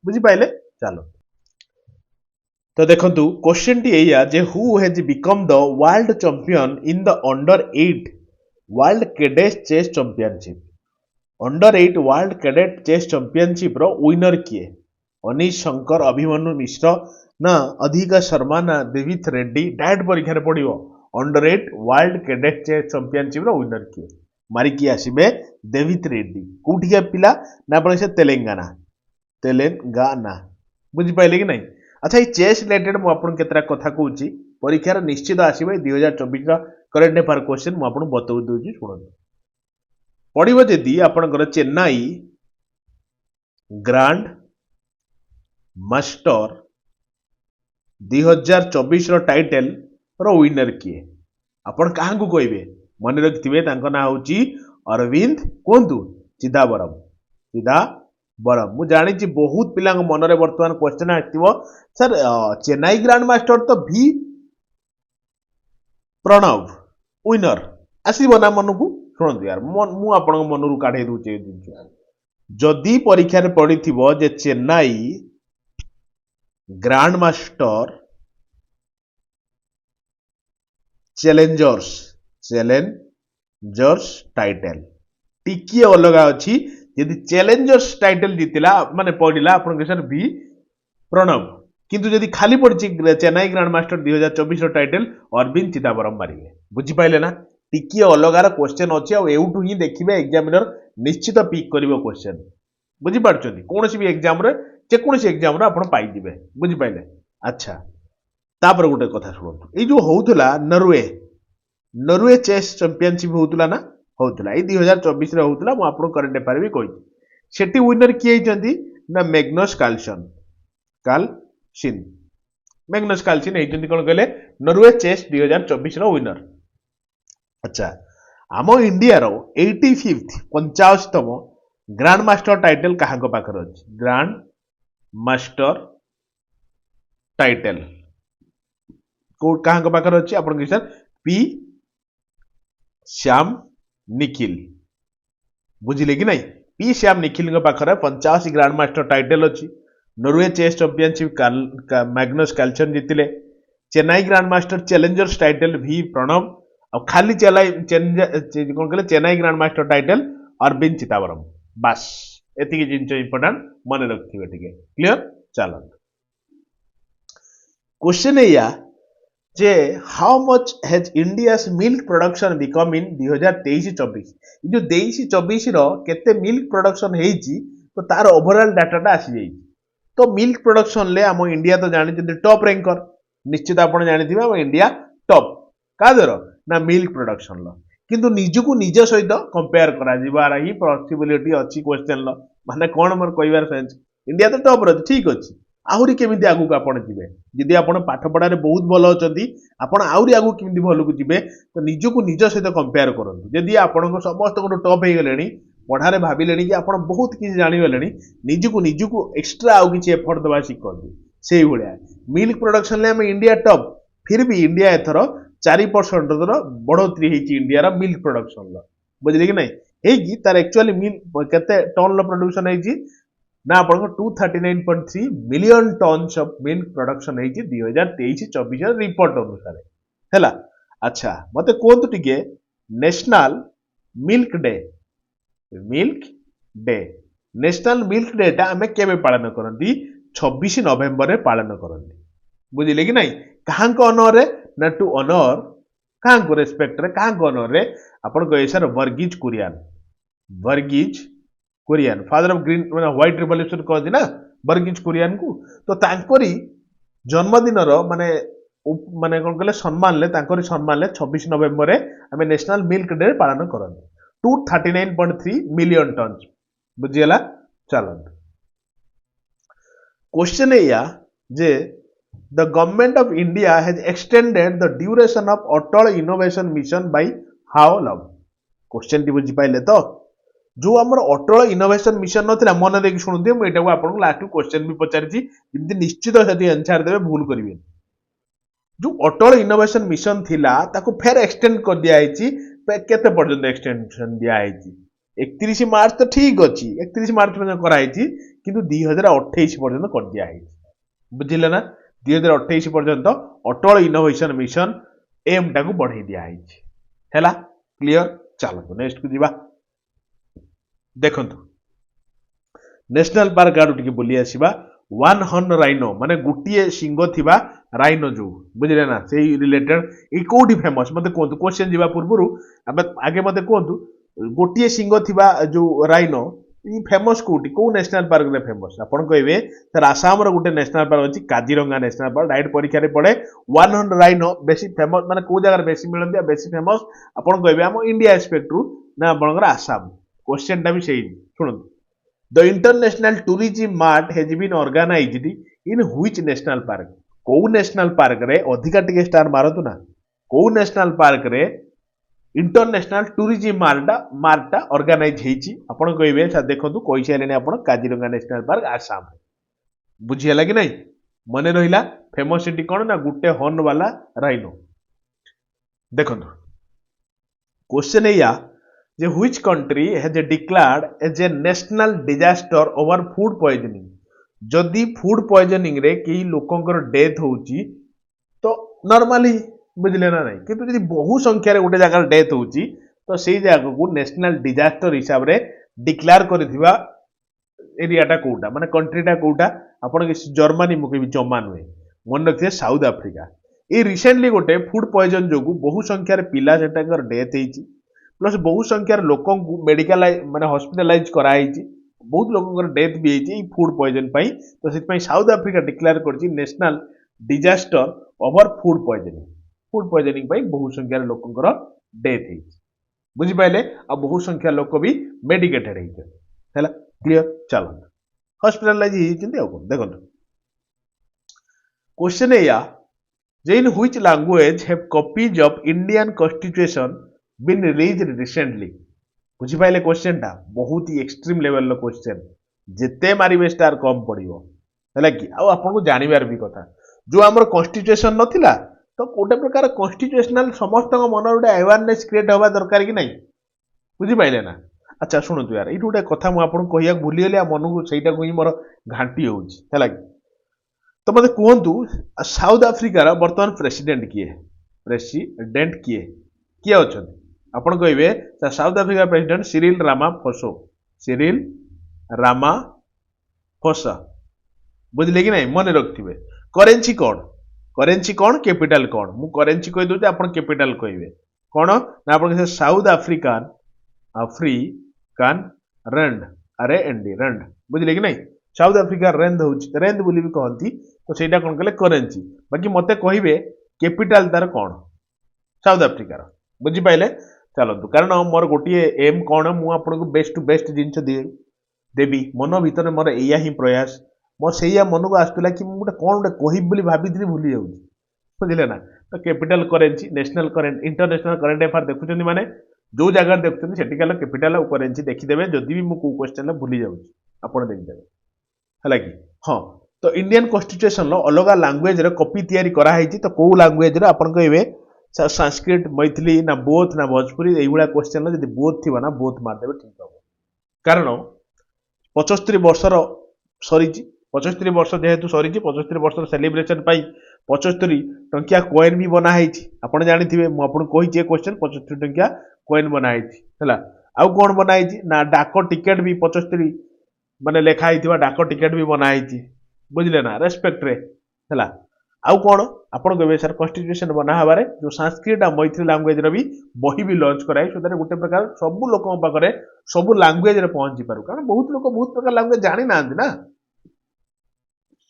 बुझी पाइले चलो तो देखंतु क्वेश्चन टी एया जे who has become the world champion in the under 8 world cadet chess championship under 8 world cadet chess championship रो विनर किए अनीश शंकर अभिमन्यु मिश्र ना अधिका शर्मा ना देवित रेड्डी डायरेक्ट परीक्षा पड़ो under 8 world cadet chess championship रो विनर किए मारिकी आसबे देवित रेड्डी कौटिका पिला ना पड़े से तेलेंगाना बुझिपारे कि नहीं अच्छा ये चेस रिलेटेड मुझे केतरा कथा कहूँ परीक्षार निश्चित आसवे 2024 करेन्ट अफेयर क्वेश्चन मुझे बतौ दूसरी शुणु पड़ो जदि आपंकर चेन्नई ग्रांड मास्टर 2024 रो टाइटल रो विनर किए आपण कहाँ को कहबे मन रखिथे ना हूँ अरविंद कहतु चिदाबरम मु जानी बहुत पिला मन में बर्तमान क्वेश्चन आसो सर चेन्नई ग्रांड मास्टर तो भी प्रणव विनर आसब ना मन को शुणु यार मुझे मन रू काढ़े दूचे जदि परीक्षा पड़ी जे Chennai grand master challengers title ଟିକିଏ ଅଲଗା ଅଛି ଯଦି ଚ୍ୟାଲେଞ୍ଜର୍ସ ଟାଇଟେଲ ଜିତିଲା ମାନେ ପଡିଲା ଆପଣଙ୍କ ସାର୍ ବି ପ୍ରଣବ କିନ୍ତୁ ଯଦି ଖାଲି ପଡିଛି ଚେନ୍ନାଇ ଗ୍ରାଣ୍ଡ ମାଷ୍ଟର 2024 ର ଟାଇଟେଲ ଅରବିନ୍ଦ ଚିଦାମ୍ବରମ ମାରିବେ ବୁଝିପାଇଲେ ନା ଟିକିଏ ଅଲଗାର କ୍ୱେଶ୍ଚନ ଅଛି ଆଉ ଏଉଠୁ ହିଁ ଦେଖିବେ ଏକ୍ସାମିନର ନିଶ୍ଚିତ ପିକ୍ କରିବ କ୍ୱେଶ୍ଚନ ବୁଝିପାରୁଛନ୍ତି କୌଣସି ବି ଏକ୍ସାମରେ ଯେକୌଣସି ଏକ୍ସାମରେ ଆପଣ ପାଇଯିବେ ବୁଝିପାଇଲେ ଆଚ୍ଛା ତାପରେ ଗୋଟେ କଥା ଶୁଣନ୍ତୁ ଏଇ ଯୋଉ ହଉଥିଲା ନରୱେ ଚେସ୍ ଚାମ୍ପିଅନସିପ ହଉଥିଲା ନା ହଉଥିଲା ଏଇ 2024 ରେ ହଉଥିଲା ମୁଁ ଆପଣଙ୍କୁ କରେଣ୍ଟ ଆଫେୟାର ବି କହିଛି ସେଠି ୱିନର କିଏ ହେଇଛନ୍ତି ନା ମ୍ୟାଗ୍ନସ୍ କାଲସିନ୍ ହେଇଛନ୍ତି କଣ କହିଲେ ନରୱେ ଚେସ୍ 2024 ର ୱିନର ଆଚ୍ଛା ଆମ ଇଣ୍ଡିଆର 85ତମ ଗ୍ରାଣ୍ଡ ମାଷ୍ଟର ଟାଇଟେଲ କାହାଙ୍କ ପାଖରେ ଅଛି ଗ୍ରାଣ୍ଡ ମାଷ୍ଟର ଟାଇଟେଲ କାହାଙ୍କ ପାଖରେ ଅଛି ଆପଣଙ୍କ ସାର୍ ପି ଶ୍ୟାମ ନିଖିଲ ବୁଝିଲେ କି ନାଇଁ ପି ଶ୍ୟାମ ନିଖିଲଙ୍କ ପାଖରେ 85 ଗ୍ରାଣ୍ଡ ମାଷ୍ଟର ଟାଇଟେଲ ଅଛି Norway chess championship Magnus Carlsen ଜିତିଲେ Chennai grand master challengers title V Pranav ଆଉ ଖାଲି କଣ କହିଲେ Chennai grand master title Arvind Chidambaram ବାସ୍ ଏତିକି ଜିନିଷ ଇମ୍ପୋର୍ଟାଣ୍ଟ ମନେ ରଖିଥିବେ ଟିକେ କ୍ଲିୟର ଚାଲନ୍ତୁ क्वेश्चन एया जे how much has India's milk production become in 2023-24 जो 23-24 रो केते मिल्क प्रोडक्शन हेची तो तार ओवरऑल डाटाटा आसी जाई तो मिल्क प्रोडक्शन ले हम इंडिया तो जानि जति टॉप रैंकर निश्चित आपण जानिथिबे हम इंडिया टॉप कादर ना मिल्क प्रोडक्शन लो किंतु निजको निज सहित कंपेयर करा जिबार ही पॉसिबिलिटी अछि क्वेश्चन लो माने कोन मोर कहबार सेंस इंडिया तो टॉप रो ठीक अछि आहुरी केमिति आगु को आपण जिवे जदि आपण पाठ पढारे बहुत भलो अछंती आपण आहुरी आगु केमिति भलो को जिवे तो निजको निज सहित कंपेयर करंतु जदि आपण को समस्त को टॉप हे गेलेनी पढारे भाबिलेनी कि आपण बहुत किछि जानि गेलेनी निजको एक्स्ट्रा आउ किछि एफर्ट दबा सिखंतु सेही भलिया मिल्क प्रोडक्शन ले हम इंडिया टॉप फिर भी इंडिया एथरो 4% रो बढ़ोतरी हेची इंडिया रा मिल्क प्रोडक्शन लो बुझिले कि नै हेगी तार एक्चुअली मिल्क केते टन लो प्रोडक्शन हेची ना आपण 239.3 million tons of milk production हेची 2023-24 रिपोर्ट अनुसार हैला अच्छा मते कोंतु टिके national milk day national milk day टा हमें केबे पालन करंती 26 नवेम्बर रे पालन करंती बुझिले कि नै काहांको ऑनर रे ना टू ऑनर काहांको रेस्पेक्ट रे काहांको ऑनर रे आपण कहे sir Verghese Kurien father of green माने व्हाइट रिवोल्यूशन कहती ना वर्गीज कुरियन को तो तांकोरी जन्मदिन रो माने माने कोन कहले सम्मान ले 26 नवेम्बर रे हमें नेशनल मिल्क डे पालन करंती 239.3 मिलियन टन्स बुझियला चलो क्वेश्चन एया जे the government of India has extended the duration of Atal innovation mission by how long question T बुझी पाइले तो जो हमर अटल इनोवेशन मिशन नथिला मन देखि सुनु दियो एटा को आपन लास्ट क्वेश्चन भी पचारिछि जेमति निश्चित सेति आंसर देबे भूल करिवे जो अटल इनोवेशन मिशन थिला ताको फेर एक्सटेंड कर दिया आइछि केते पर्यंत एक्सटेंशन दिया आइछि 31 मार्च तो ठीक अछि 31 मार्च में करा आइछि किंतु 2028 पर्यंत कर दिया आइछि बुझिले ना 2028 पर्यंत अटल इनोवेशन मिशन एम टा को बढ़ाई दिया आइछि हैला क्लियर चलो नेक्स्ट को जीवा देखंतु नेशनल पार्क आडू टिके बोली आसीबा वन हॉर्न राइनो माने गुटिए सिंह थिबा राइनो जो बुझिले ना सेही रिलेटेड ई कोठी फेमस मते कोंतु क्वेश्चन जीवा पूर्वरु आगे मते कोंतु गुटिए सिंह थिबा जो राइनो ई फेमस कोठी को नेशनल पार्क रे फेमस आपण कहबे सर आसाम रो गुटे नेशनल पार्क अछि काजीरंगा नेशनल पार्क डाइट परीक्षा रे पड़े वन हॉर्न राइनो बेसी फेमस माने को जगह बेसी मिलंदिया बेसी फेमस आपण कहबे हम इंडिया एस्पेक्ट रु ना आपनकर आसाम क्वेश्चन टा भी सही सुनନ୍ତୁ the international tourism mart has been organised in which national park को नेशनल पार्क रे अधिका टिके स्टार मारतु ना को नेशनल पार्क रे इंटरनेशनल टूरिज्म मार्टा ऑर्गेनाइज हेची आपण कहबे सा देखंतु कोइ छलेने आपण काजीरंगा नेशनल पार्क आसाम बुझियला कि नै मने रहिला फेमसिटी कोन ना गुटे हॉर्न वाला राइनो देखंतु क्वेश्चन एया जे which country has declared as a national disaster over food poisoning जदि फूड पॉइजनिंग रे कई लोकंकर डेथ होउची तो नॉर्मली बुझले ना नहीं किंतु यदि बहु संख्यार गोटे जगह डेथ होउची तो सेई जगह को नेशनल डिजास्टर हिसाब रे डिक्लेयर करथिबा एरियाटा कोउटा माने कंट्रीटा कोउटा आपण के जर्मनी मुके भी जमा नुहे मन रखिए साउथ अफ्रीका ए रिसेंटली गोटे फूड पॉइजन जोगु बहु संख्यार पिला जेटाकर डेथ हेची प्लस बहु संख्यार लोकं मेडिकल माने हॉस्पिटलाइज कराइची बहुत लोकंकर डेथ भी हेची फूड पॉइजन पई तो सेत पई साउथ अफ्रीका डिक्लेयर करची national disaster over food poisoning पई बहु संख्यार लोकंकर डेथ हेची बुझी पाइले आ बहु संख्या लोक भी मेडिकेटेड हेची हैला क्लियर चलो हॉस्पिटलाइज हेची आ देखो question एया in which language have copies of Indian constitution been released recently बुझी पाइले क्वेश्चन टा बहुत ही एक्सट्रीम लेवल लो क्वेश्चन जेते मारिबे स्टार कम पड़िबो हैला कि आ आपन को जानिबार भी कथा जो हमर कॉन्स्टिट्यूशन नथिला तो कोटे प्रकार कॉन्स्टिट्यूशनल समस्त मन गोटे अवेयरनेस क्रिएट हवा दरकार कि नहीं बुझी पाइले ना अच्छा शुणु यार ये गोटे कथा मु आपन कहिया भूली गेले मन को सेटा को ही मोर घांटी होउची हैला कि तो मत कहतु साउथ आफ्रिकार बर्तमान प्रेसिडेंट किए अच्छा आपड़ कहे south Africa president Cyril Ramaphosa बुझे कि नहीं मन रखिए करेन्सी कौन कैपिटल कौन मु करेन्सी कही दूसरी आप कैपिटल कहे कौन ना आप साउथ अफ्रीकान रैंड बुझे कि नहीं साउथ अफ्रिका रेंद बोली भी कहती तो सेटा कौन कले करेन्सी बाकी मते कहिबे कैपिटल तार कौन साउथ अफ्रिकार बुझी पाइले चलतु कारण मोर गोटे एम कौन मु आपको बेस्ट टू बेस्ट जिनस देवी मन भितर मोर एया ही प्रयास मोर से मन को आसला कि मुझे कौन गोटे कहबी बोली भाभी भूली जाऊँ बुझे ना तो capital currency national current international current affair देखुं माने जो जगह देखुं सेटिकल कैपिटल और करेन्सी देखीदेवे जदि भी मुझे क्वेश्चन भूली जाऊँ आपड़ देखीदेवे है कि हाँ तो इंडियन कॉन्स्टिट्यूशन अलग लैंग्वेज रे कॉपी तैयारी करा है तो कौ लैंग्वेज रे अपन कहे संस्कृत मैथिली ना बोथ ना भोजपुरी यही क्वेश्चन जब बोथ थी ना बोथ मारदेवे ठीक हम कारण 75 वर्षर सरी 75 वर्ष जेहेतु सरी 75 वर्षर सेलिब्रेशन 75 टंकिया कॉइन भी बनाई आपड़ जानी मुझे कही क्वेश्चन 75 टंकिया कॉइन बनाई है आउ कौन बनाई ना डाक टिकेट भी 75 माने लेखाई डाक टिकेट भी बनाई बुझले ना रेस्पेक्ट रे है आउ कौन आपन कहबे सर कॉन्स्टिट्यूशन बना हबारे जो संस्कृत और मैथिली लैंग्वेज रे भी बही भी लॉन्च कराई सोदारे गोटे प्रकार सब लोक पाखरे सब लैंग्वेज रे पहुंची पारु कारण बहुत लोक बहुत प्रकार लैंग्वेज जानि नांती ना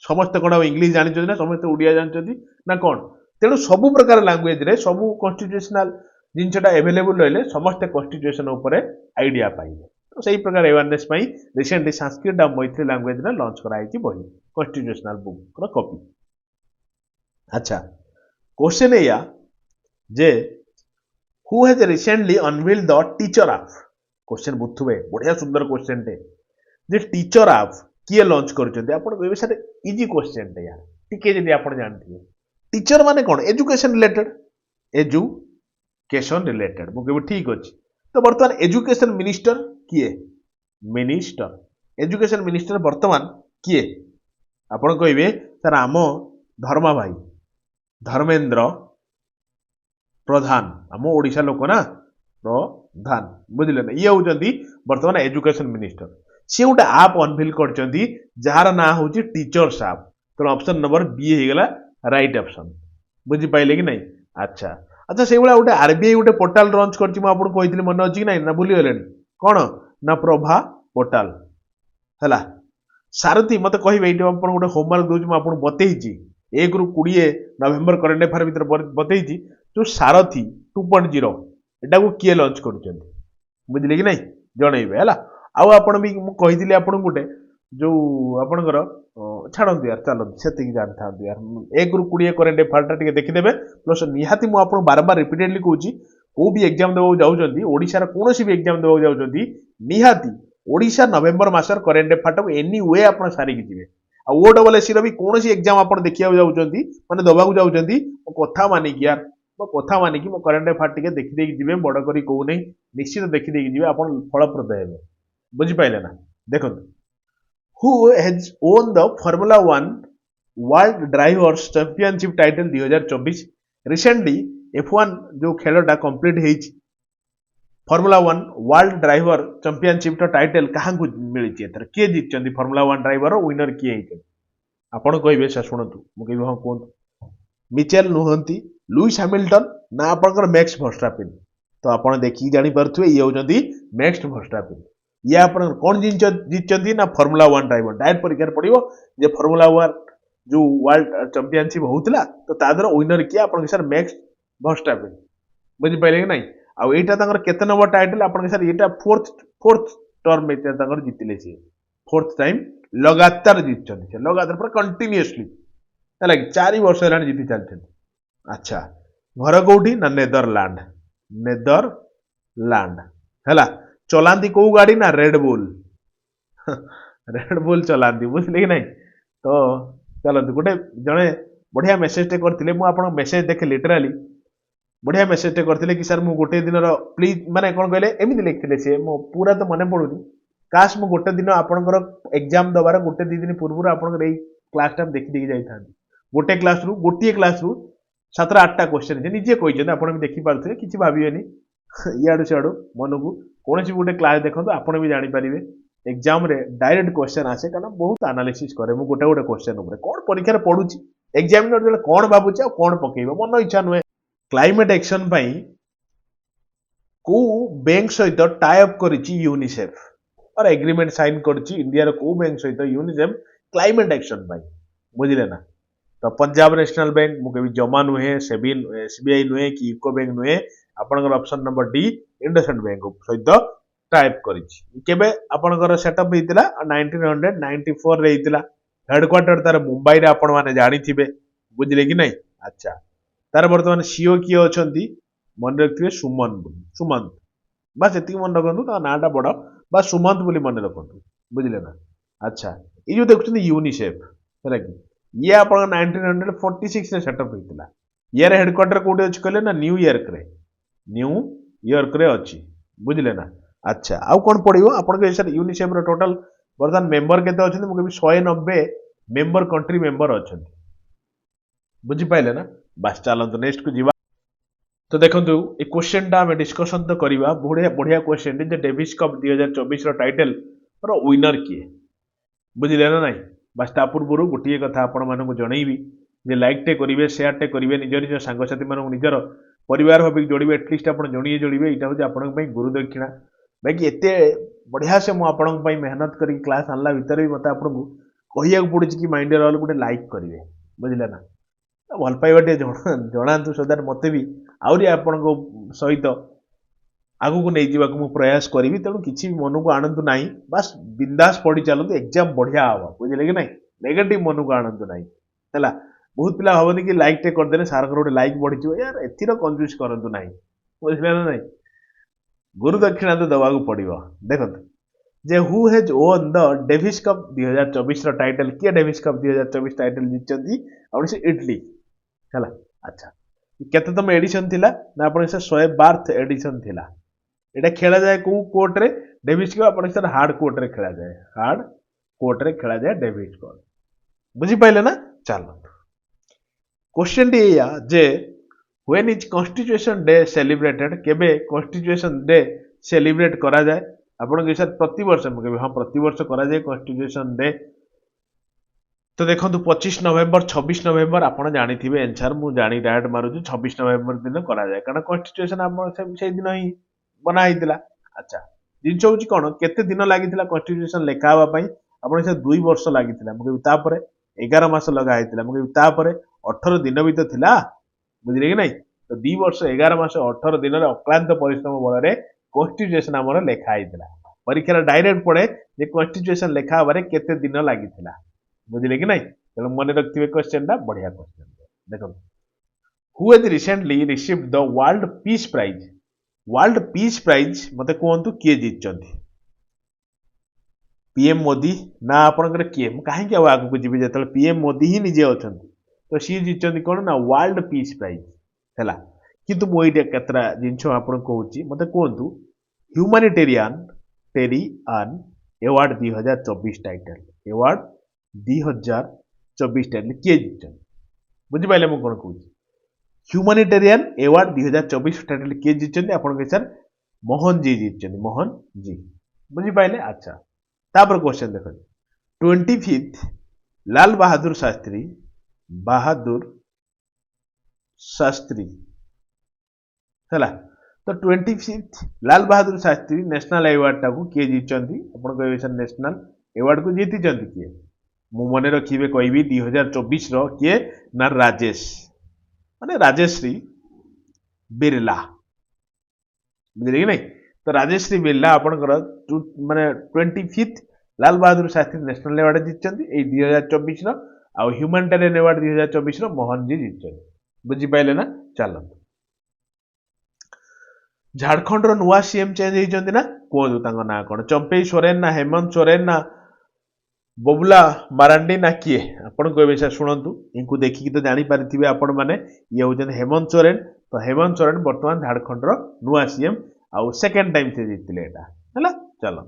समस्त कोन इंग्लिश जानि ना समस्त उड़िया जानि ना कौन तेणु सब प्रकार लैंग्वेज रे सब कॉन्स्टिट्यूशनल जिनसटा अवेलेबल रहले समस्त कॉन्स्टिट्यूशन ऊपर आइडिया पाइबे तो सही प्रकार अवेयरनेस रिसेंटली संस्कृत और मैथिली लैंग्वेज रे लॉन्च कराई बही कॉन्स्टिट्यूशनल बुक कॉपी अच्छा क्वेश्चन या जे who has recently unveiled the teacher app question बुझुबे बढ़िया सुंदर क्वेश्चन टे जे टीचर ऐप किए लॉन्च करछते आपण कहबे सर इजी क्वेश्चन टे यार टिके जदी आपण जानथिबे टीचर माने कोन एजुकेशन रिलेटेड मु कहबे ठीक अछि तो वर्तमान एजुकेशन मिनिस्टर किए एजुकेशन मिनिस्टर वर्तमान किए आपण कहबे सर आम धर्मा भाई धर्मेंद्र प्रधान आम ओडिशा लोक ना प्रधान बुझले ना ये होउचंदी वर्तमान एजुकेशन मिनिस्टर सी गोटे आप अनवील करचंदी जार ना होची टीचर्स ऐप तो ऑप्शन नंबर बी हे गला राइट ऑप्शन बुझी पाइले कि नहीं अच्छा अच्छा से गोटे आरबीआई गोटे पोर्टाल लॉन्च करची म आपन कहितली मन अछि कि नहीं ना भूली गेलेनी कोन ना प्रभा पोर्टाल हैला सारथी मत कहबे एटी आपन गोटे होमवर्क दोज म आपन बतेइची 1 रु 20 नवंबर करेंट अफेयर भीतर बतेइची जो सारथी 2.0 एटा को किए लॉन्च करचंदी बुझले कि नहीं जणैबे हैला आउ आपन भी मु कहितली आपन गोटे जो आपनकर छाड़ନ୍ତୁ यार चलନ୍ତୁ ସେତିକି ଜାଣିଥାନ୍ତୁ यार 1 रु 20 करेंट अफेयर टिके देखिदेबे प्लस निहाती मु आपन बार बार रिपीटेडली कहूची को भी एग्जाम देबो जाउचंदी ओडिसा रा कोनोसी भी एग्जाम देबो जाउचंदी निहाती ओडिसा नवंबर मासर करेंट अफेयर एनी वे आपन सारी कि जिवे आ ओ डबल एसी रो भी कोनोसी एग्जाम आपन देखिया जाउचंदी माने दबा को जाउचंदी ओ कथा मानि कि यार मो कथा मानि कि मो करेंट अफेयर टिके देखि देकी जिवे बड करी को नै निश्चित देखि देकी जिवे आपन फलप्रद हेबे बुझी पाइले ना देखंतु who has won the formula 1 world drivers championship title 2024 recently F1 जो खेलटा कंप्लीट ହେଇଛି formula 1 world driver championship title काहाकू मिली एथर किए जीतचंदी फॉर्मूला 1 ड्राइवर विनर किए ହେଇଛନ୍ତି आपण कहबे से सुनतु मु कहबे हां कोन मिचेल नुहंती लुइस हैमिल्टन ना आपनकर मैक्स वर्स्टापेन तो आपण देखि जानि परथुए ये होजंती मैक्स वर्स्टापेन ये आपण कोन जीतचंदी ना फॉर्मूला 1 ड्राइवर डायरेक्ट परीक्षा पड़िबो जे फॉर्मूला 1 जो वर्ल्ड चैंपियनशिप होतला तो तादर विनर किए आपण सर मैक्स वर्स्टापेन बुझि पाइले कि नहीं आ एटा तांगर केते नंबर टाइटल आपण सर एटा फोर्थ टर्म में तांगर जीतिले से फोर्थ टाइम लगातार जीतचंदी से लगातार पूरा कंटीन्यूअसली है कि 4 वर्ष हेलानी जीति चलचंदी अच्छा घर कोठी ना नेदरलैंड हैला चलांती को गाड़ी ना रेड बुल चलांती बुझले कि नहीं तो चलते गोटे जड़े बढ़िया मेसेज टे करथिले मु आपन मेसेज देखे लिटराली बढ़िया मेसेज टे करथिले कि सर मु गोटे दिन प्लीज माने कोन कहले एमिति लिखथिले से मो पूरा तो मने पडुनी काश मु गोटे दिन आपनकर एग्जाम दबार गोटे दी दिन पूर्व आपनकर एई क्लास टाइम देखि देखि जाई थांती गोटे क्लास रु 7-8टा क्वेश्चन जे निजे कहिछन आपण भी देखि पारथि किछि भाबियोनी याडू सियाडू मनकू कोनसी गोटे क्लास देखंतु आपण भी जानि परिबे एग्जाम रे डायरेक्ट क्वेश्चन आसे कारण बहुत एनालिसिस करे मु गोटे गोटे क्वेश्चन ऊपर कोन परीक्षा रे पढुची एग्जामिनर जे कोन भाबुची आ कोन पकेइबो मन इच्छा नुए क्लाइमेट एक्शन पई को बैंक सहित टाई अप करिछि यूनिसेफ और एग्रीमेंट साइन करिछि इंडिया रे को बैंक सहित यूनिसेफ क्लाइमेट एक्शन पई बुझिले ना तो पंजाब नेशनल बैंक मुझे जमा नुहे एसबीआई नुहे कि यूको बैंक नुहे आपनकर option number D IndusInd bank सहित टाइप करेबे आपनकर सेटअप होइतिला 1994 रे होइतिला हेडक्वार्टर तार मुंबई रे आपण माने जानि थिबे बुझिले कि नहीं अच्छा तार वर्तमान सीईओ किए अछंती मन रखिबे सुमंत बस एति मन रखंतु ता नाटा बड़ बा सुमंत बोली मन रखंतु बुझिले ना अच्छा ई जो देखुछन यूनिसेफ हैला कि ये आप 1946 रे सेटअप होइतिला यार हेडक्वार्टर कोठे अछि कहले ना न्यूयॉर्क रे अछि बुझिले ना अच्छा आउ कोन पडिबो आपन के सर यूनिसेफ रो टोटल वर्तमान मेंबर केते अछन मु कहबी 190 मेंबर कंट्री मेंबर अछन बुझि पाइले ना बस चलंतु नेक्स्ट को जीवा तो देखंतु ए क्वेश्चन टा हम डिस्कशन तो करिवा बढ़िया बढ़िया क्वेश्चन जे डेविस कप 2024 रो टाइटल रो विनर किए बुझिले ना नहीं बस ता पूर्व गोटे कथा आपण मानक जनईबी जे लाइक टे करेंगे शेयर टे करेंगे निज निज सांगसाथी मानक निजर परिवार भाविक जोड़े एटलिस्ट आप जड़िए जोड़े यहाँ हूँ आपण गुरु दक्षिणा बाकी एत बढ़िया से मुझे मेहनत कर क्लास आनला भितर भी मत आपको कहिया पड़े कि माइंड रहा गोटे लाइक करेंगे बुझे ना भल पाइबा टे जनातु सो दैट मत भी आहरी आपण सहित आगू नहीं जावाक मु प्रयास करी तेणु किसी भी मन को आणतु ना बस बिंदास पढ़ी चलते एग्जाम बढ़िया हम बुझे कि नहीं नेगेटिव मन को आणतु ना है बहुत पिला भावनी कि लाइक टे करदे सार गोटे लाइक बढ़ी यार एथर कंजूस करतु ना बुझे ना नहीं गुरु दक्षिणा तो दवा पड़ो देखो जे who has won the Davis cup 2024 title किए डेविस कप 2024 टाइटल जीतचंती और से इटली है अच्छा केतम एडिशन थिला ना आप 112th एडिशन थिला एटा खेला जाए को कोर्ट रे डेविस कप अपन सर हार्ड कोर्ट रे खेला जाए डेविस कप बुझी पाइले ना चलो क्वेश्चन डी या जे when is constitution day celebrated केबे कॉन्स्टिट्यूशन डे सेलिब्रेट करा जाए आपण के सर प्रति वर्ष केबे हां प्रति वर्ष करा जाए कॉन्स्टिट्यूशन डे तो देखो 25 नवेम्बर 26 नवेम्बर आप जानी थे एनसर मुझे जानी डायरेक्ट मारूँ 26 नवेम्बर दिन करा जाए कारण कॉन्स्टिट्यूशन आप से दिन ही बना होता अच्छा जिनस हूँ कौन केते दिन लगी कॉन्स्टिट्यूशन लेखा हाँपाई आप 2 वर्ष लगी मुझे 11 मास लगा होता मुझे 18 दिन भी तो थिला बुझे कि नहीं तो 2 वर्ष 11 मास 18 दिन अक्लांत परिश्रम बल कॉन्स्टिट्यूशन आम लेखा होता परीक्षा डायरेक्ट पड़े जे कॉन्स्टिट्यूशन लेखा हाँबार केते दिन लगी बुझे कि नहीं तेणु मन रखिए क्वेश्चन टा बढ़िया क्वेश्चन देखो who has recently received the world peace prize मते कहतु किए जीतचंती पीएम मोदी ना आपनकर किए कहीं आगू जी जो पीएम मोदी ही निजे अच्छा तो सी जीतचंती कौन ना वर्ल्ड पीस प्राइज है किंतु मुझे केतरा जिनस आप कहूँ मते कहतु ह्यूमानिटेरियन टेरियन अवार्ड 2024 टाइटल एवार्ड 2024 किए जीतन बुझिपारे मु कौन कहूँ ह्यूमानिटेरियन एवार्ड 2024 टाइटल किए जीतन आपन सर मोहन जी जीतन मोहन जी बुझिपारे अच्छा तापर क्वेश्चन देख 25 लाल बहादुर शास्त्री है तो 25 लाल बहादुर शास्त्री नेशनल अवार्ड टाकू किए जीतती आप कहे सर नेशनल अवार्ड को जीति किए मु मन रखिए कहि 2024 किए ना राजेश माने राजेश्री बिरला बुझे कि नहीं तो राजेश्री बिरला आपंकर माने 25 लाल बहादुर शास्त्री नेशनल अवार्ड जीतती 2024 आउ ह्यूमानिटेरियन अवार्ड 2024 मोहन जी जीतती बुझिपारे ना चलो झारखंड नुआ सीएम चेंज होती ना कहतु ना कौन चंपई सोरेन ना हेमंत सोरेन ना बबुला मारांडी ना किए आपन कहे सर शुणु इनको देखिकी तो जापारे आपण मैंने ये हूँ हेमंत सोरेन तो हेमंत सोरेन बर्तमान झारखंड नुआ सीएम आउ सेकेंड टाइम से जीतले है चलो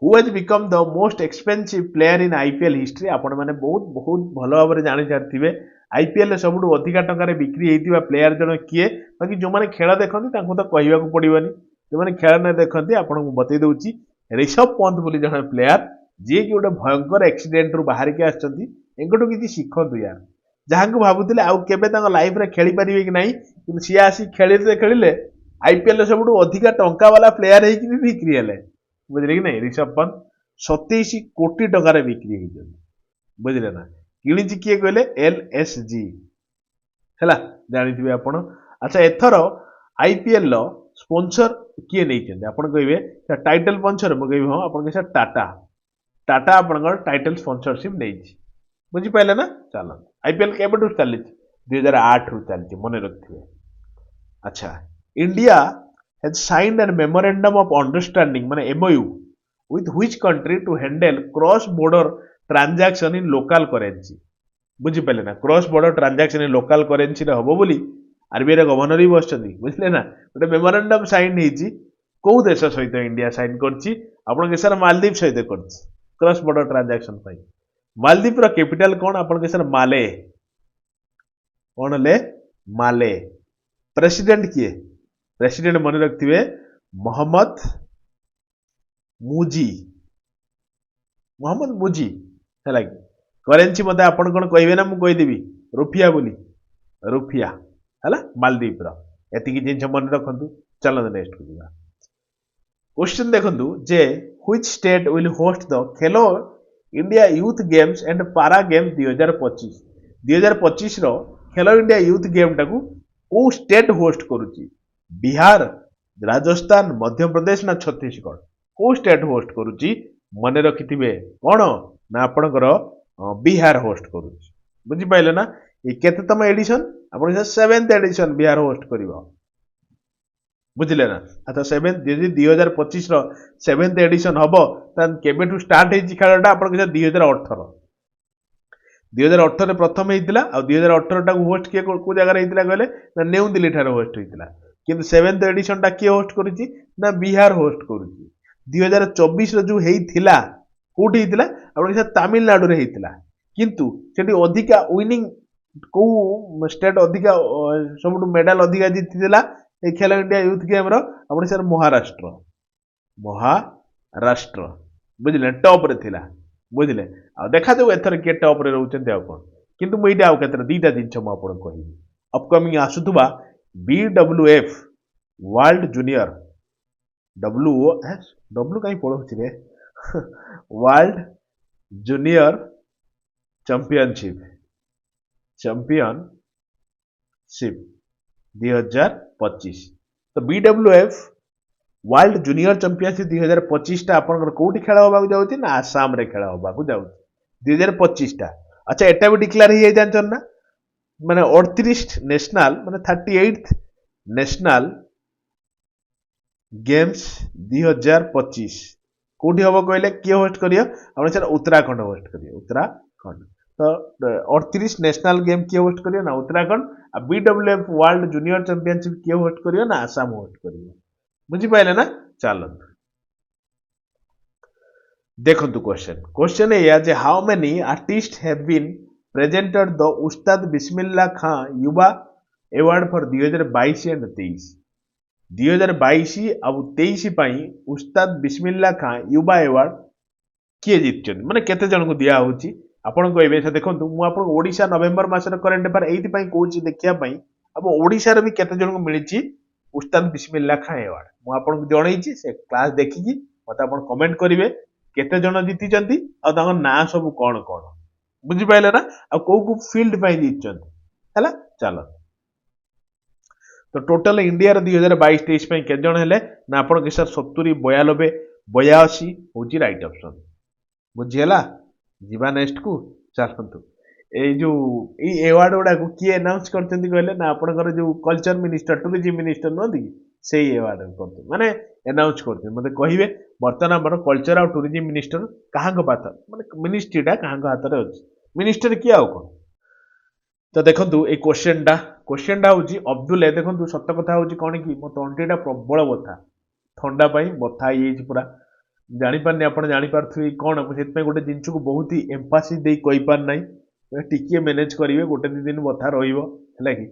who has become the most expensive player in IPL history आपण मैंने बहुत बहुत भल भाव जानी सारी आईपीएल सब अधिका टकर बिक्री होता प्लेयर जन किए बाकी जो मैंने खेल देखते तो कहवाक पड़ोनी जो मैंने खेल न देखते आपको बतई दूसरी ऋषभ पंत बोली जन प्लेयर जी कि गोटे भयंकर एक्सीडेंट रू बाहर के आंकटू किसी शिखतु यार जहाँ को भावुले आउ के लाइफ रे खेली पारे कि नहीं कि सी आसी खेलिले आईपीएल सब अधिका टंका वाला प्लेयर होगी बिक्री है बुझे कि नहीं ऋषभ पंत 27 कोटी टकर बिक्री होती बुझे ना कि किए कहले एलएसजी है जानी आप अच्छा एथर आईपीएल स्पोन्सर किए नहीं आप कहे टाइटल स्पोन्सर मुझे हाँ आप सर टाटा टाटा आपंकर टाइटल स्पोन्सरशिप नहीं बुझिपारे ना चलो आईपीएल के चली 2008 रु चली मन रखिए अच्छा India has signed an memorandum of understanding माने MOU with which country to handle cross border transaction in local currency बुझिपारे ना cross border transaction in local currency रे हबो बोली आरबीआई गवर्नर भी बसଛନ୍ତି बुझले ना गोटे मेमोरेंडम साइन होती कौ देश सहित इंडिया साइन करछि आपन के सर मालदीव सहित करछि क्रॉस बॉर्डर ट्रांजैक्शन पाई मालदीव रो कैपिटल कोन आपन के सर माले कोन ले माले प्रेसिडेंट किए प्रेसिडेंट मन रखिए मोहम्मद मुजी है करेन्सी मत आपन कौन कहे ना मुझे कहीदेवी रुफिया बोली रुफिया है मालदीप एति जिन मन रखु चलो नेक्स्ट को जा क्वेश्चन देखु जे which state will host the Khelo India youth games and para games 2025 रो खेलो इंडिया यूथ गेम टाकू को स्टेट होस्ट करुची बिहार राजस्थान मध्य प्रदेश ना छत्तीसगढ़ को स्टेट होस्ट करुची मन रखिथिबे कोन ना आपनकर बिहार होस्ट करुची बुझिपाइले ना ये केतेतम एडिशन आपण 7th एडिशन बिहार होस्ट करिवो बुझिले ना अच्छा 7th यदि 2025 रो 7th एडिशन हबो तन केबेटू स्टार्ट हेछि खेलटा आपण 2018 2018 प्रथम होता आ 2018 टाक होस्ट किए को जगह होता कहले न्यू दिल्ली ठार होस्ट होता किंतु 7th एडिशन टा किए होस्ट करुची ना बिहार होस्ट करुची 2024 जो होता कोठी होता आपन तमिलनाडु रे होता किंतु सेठी अधिका विनिंग को स्टेट अधिका सब मेडल अधिका जीतिला ए खेलो इंडिया यूथ गेम रो आपन सर महाराष्ट्र बुझले टॉप रे थिला बुझले आ देखा जाऊ एथर के टॉप रे रहउचंती आ कोन किंतु मु इटा आ केतर दीटा दिन छ मु आपन कहि अपकमिंग आसुतबा बीडब्ल्यूएफ वर्ल्ड जूनियर डब्ल्यू कहीं पढ़ुछि रे वर्ल्ड जूनियर चैंपियनशिप 2025 तो बीडब्ल्यूएफ वर्ल्ड जूनियर चैंपियनशिप 2025 टा आपन कोठी खेला होबा जाउछि ना आसाम रे खेला होबा जाउछि 2025 टा अच्छा एटा भी डिक्लेयर ही जानछन ना माने 38 नेशनल माने 38th नेशनल गेम्स 2025 कोठी हबो कहले के होस्ट करियो आपण सर उत्तराखंड होस्ट करियो उत्तराखंड तो 38 नेशनल गेम के होस्ट करियो ना उत्तराखंड आ बीडब्ल्यूएफ वर्ल्ड जूनियर चैंपियनशिप के होस्ट करियो ना आसाम होस्ट करियो बुझी पाइले ना चलो देखंतु क्वेश्चन एया जे how many artist have been presented the Ustad Bismillah खां युवा अवार्ड फॉर 2022 एंड 23 2022 ଆଉ 23 ପାଇଁ ଉସ୍ତାଦ ବିସ୍ମିଲ୍ଲା ଖାଁ युवा अवार्ड किए जीतुଛନ୍ତି ମାନେ କେତେ ଜଣଙ୍କୁ ଦିଆ ହେଉଛି ଆପଣ କହିବେ ସେ ଦେଖନ୍ତୁ ମୁଁ ଆପଣଙ୍କୁ ଓଡ଼ିଶା ନଭେମ୍ବର ମାସର କରେଣ୍ଟ ଆଫେୟାର ଏଇଥିପାଇଁ କହୁଛି ଦେଖିବା ପାଇଁ ଆମ ଓଡ଼ିଶାର ବି କେତେ ଜଣଙ୍କୁ ମିଳିଛି ଉସ୍ତାଦ ବିସ୍ମିଲ୍ଲା ଖାଁ ଆୱାର୍ଡ ମୁଁ ଆପଣଙ୍କୁ ଜଣେଇଛି ସେ କ୍ଲାସ୍ ଦେଖିକି ମତେ ଆପଣ କମେଣ୍ଟ କରିବେ କେତେ ଜଣ ଜିତିଛନ୍ତି ଆଉ ତାଙ୍କ ନାଁ ସବୁ କଣ କଣ ବୁଝିପାରିଲେ ନା ଆଉ କୋଉ କୋଉ ଫିଲ୍ଡ ପାଇଁ ଜିତିଛନ୍ତି ହେଲା ଚାଲ ତ ଟୋଟାଲ ଇଣ୍ଡିଆର 2022-23 ପାଇଁ କେତେ ଜଣ ହେଲେ ନା ଆପଣ କି ସାର୍ 70 92 82 ହଉଛି ରାଇଟ୍ ଅପସନ୍ ବୁଝିହେଲା ଯିବା ନେକ୍ସଟ କୁ ଚାଲନ୍ତୁ ଏଇ ଯୋଉ ଏଇ ଆୱାର୍ଡ ଗୁଡାକୁ କିଏ ଆନାଉନ୍ସ କରିଛନ୍ତି କହିଲେ ନା ଆପଣଙ୍କର ଯୋଉ କଲଚର ମିନିଷ୍ଟର ଟୁରିଜିମ ମିନିଷ୍ଟର ନୁହନ୍ତି କି ସେଇ ଆୱାର୍ଡ କରୁଛନ୍ତି ମାନେ ଆନାଉନ୍ସ କରୁଛନ୍ତି ମତେ କହିବେ ବର୍ତ୍ତମାନ ଆମର କଲଚର ଆଉ ଟୁରିଜିମ ମିନିଷ୍ଟର କାହାଙ୍କ ପାଖରେ ମାନେ ମିନିଷ୍ଟ୍ରିଟା କାହାଙ୍କ ହାତରେ ଅଛି ମିନିଷ୍ଟର କିଏ ଆଉ କଣ ତ ଦେଖନ୍ତୁ ଏଇ କ୍ୱେଶ୍ଚନଟା ହଉଛି ଅବଦୁଲ ଦେଖନ୍ତୁ ସତ କଥା ହଉଛି କଣ କି ମୋ ତଣ୍ଟିଟା ପ୍ରବଳ ବଥା ଥଣ୍ଡା ପାଇଁ ବଥା ହେଇଯାଇଛି ପୁରା ଜାଣିପାରୁନି ଆପଣ ଜାଣିପାରୁଥିବେ କଣ ମୁଁ ସେଥିପାଇଁ ଗୋଟେ ଜିନିଷକୁ ବହୁତ ହି ଏମ୍ଫାସିସ୍ ଦେଇ କହିପାରୁ ନାହିଁ ଟିକିଏ ମ୍ୟାନେଜ କରିବେ ଗୋଟେ ଦି ଦିନ ବଥା ରହିବ ହେଲା କି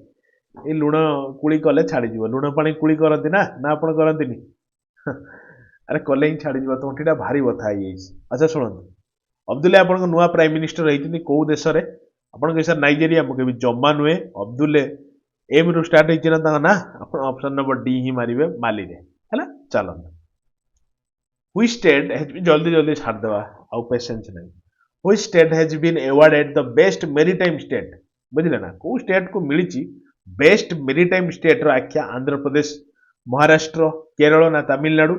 ଏଇ ଲୁଣ କୁଳି କଲେ ଛାଡ଼ିଯିବ ଲୁଣ ପାଣି କୁଳି କରନ୍ତି ନା ନା ଆପଣ କରନ୍ତିନି ଆରେ କଲେ ହିଁ ଛାଡ଼ିଯିବ ତଣ୍ଟିଟା ଭାରି ବଥା ହେଇଯାଇଛି ଆଚ୍ଛା ଶୁଣନ୍ତୁ ଅବଦୁଲ୍ଲା ଆପଣଙ୍କ ନୂଆ ପ୍ରାଇମ ମିନିଷ୍ଟର ହେଇଛନ୍ତି କୋଉ ଦେଶରେ ଆପଣଙ୍କ ସାର୍ ନାଇଜେରିଆ ମୁଁ କେବେ ଜମା ନୁହେଁ ଅବଦୁଲ୍ଲେ ଏମ୍ ରୁ ଷ୍ଟାର୍ଟ ହେଇଛି ନା ତାଙ୍କ ନାଁ ଆପଣ ଅପସନ ନମ୍ବର ଡି ହିଁ ମାରିବେ ମାଲିରେ ହେଲା ଚାଲନ୍ତୁ Which state has been जल्दी जल्दी छाड़ देवा आउ पेशेंस नहीं Which state has been awarded the best maritime state बुझले ना को स्टेट को मिली बेस्ट मेरीटाइम स्टेट रो आख्या आंध्र प्रदेश महाराष्ट्र केरल ना तमिलनाडु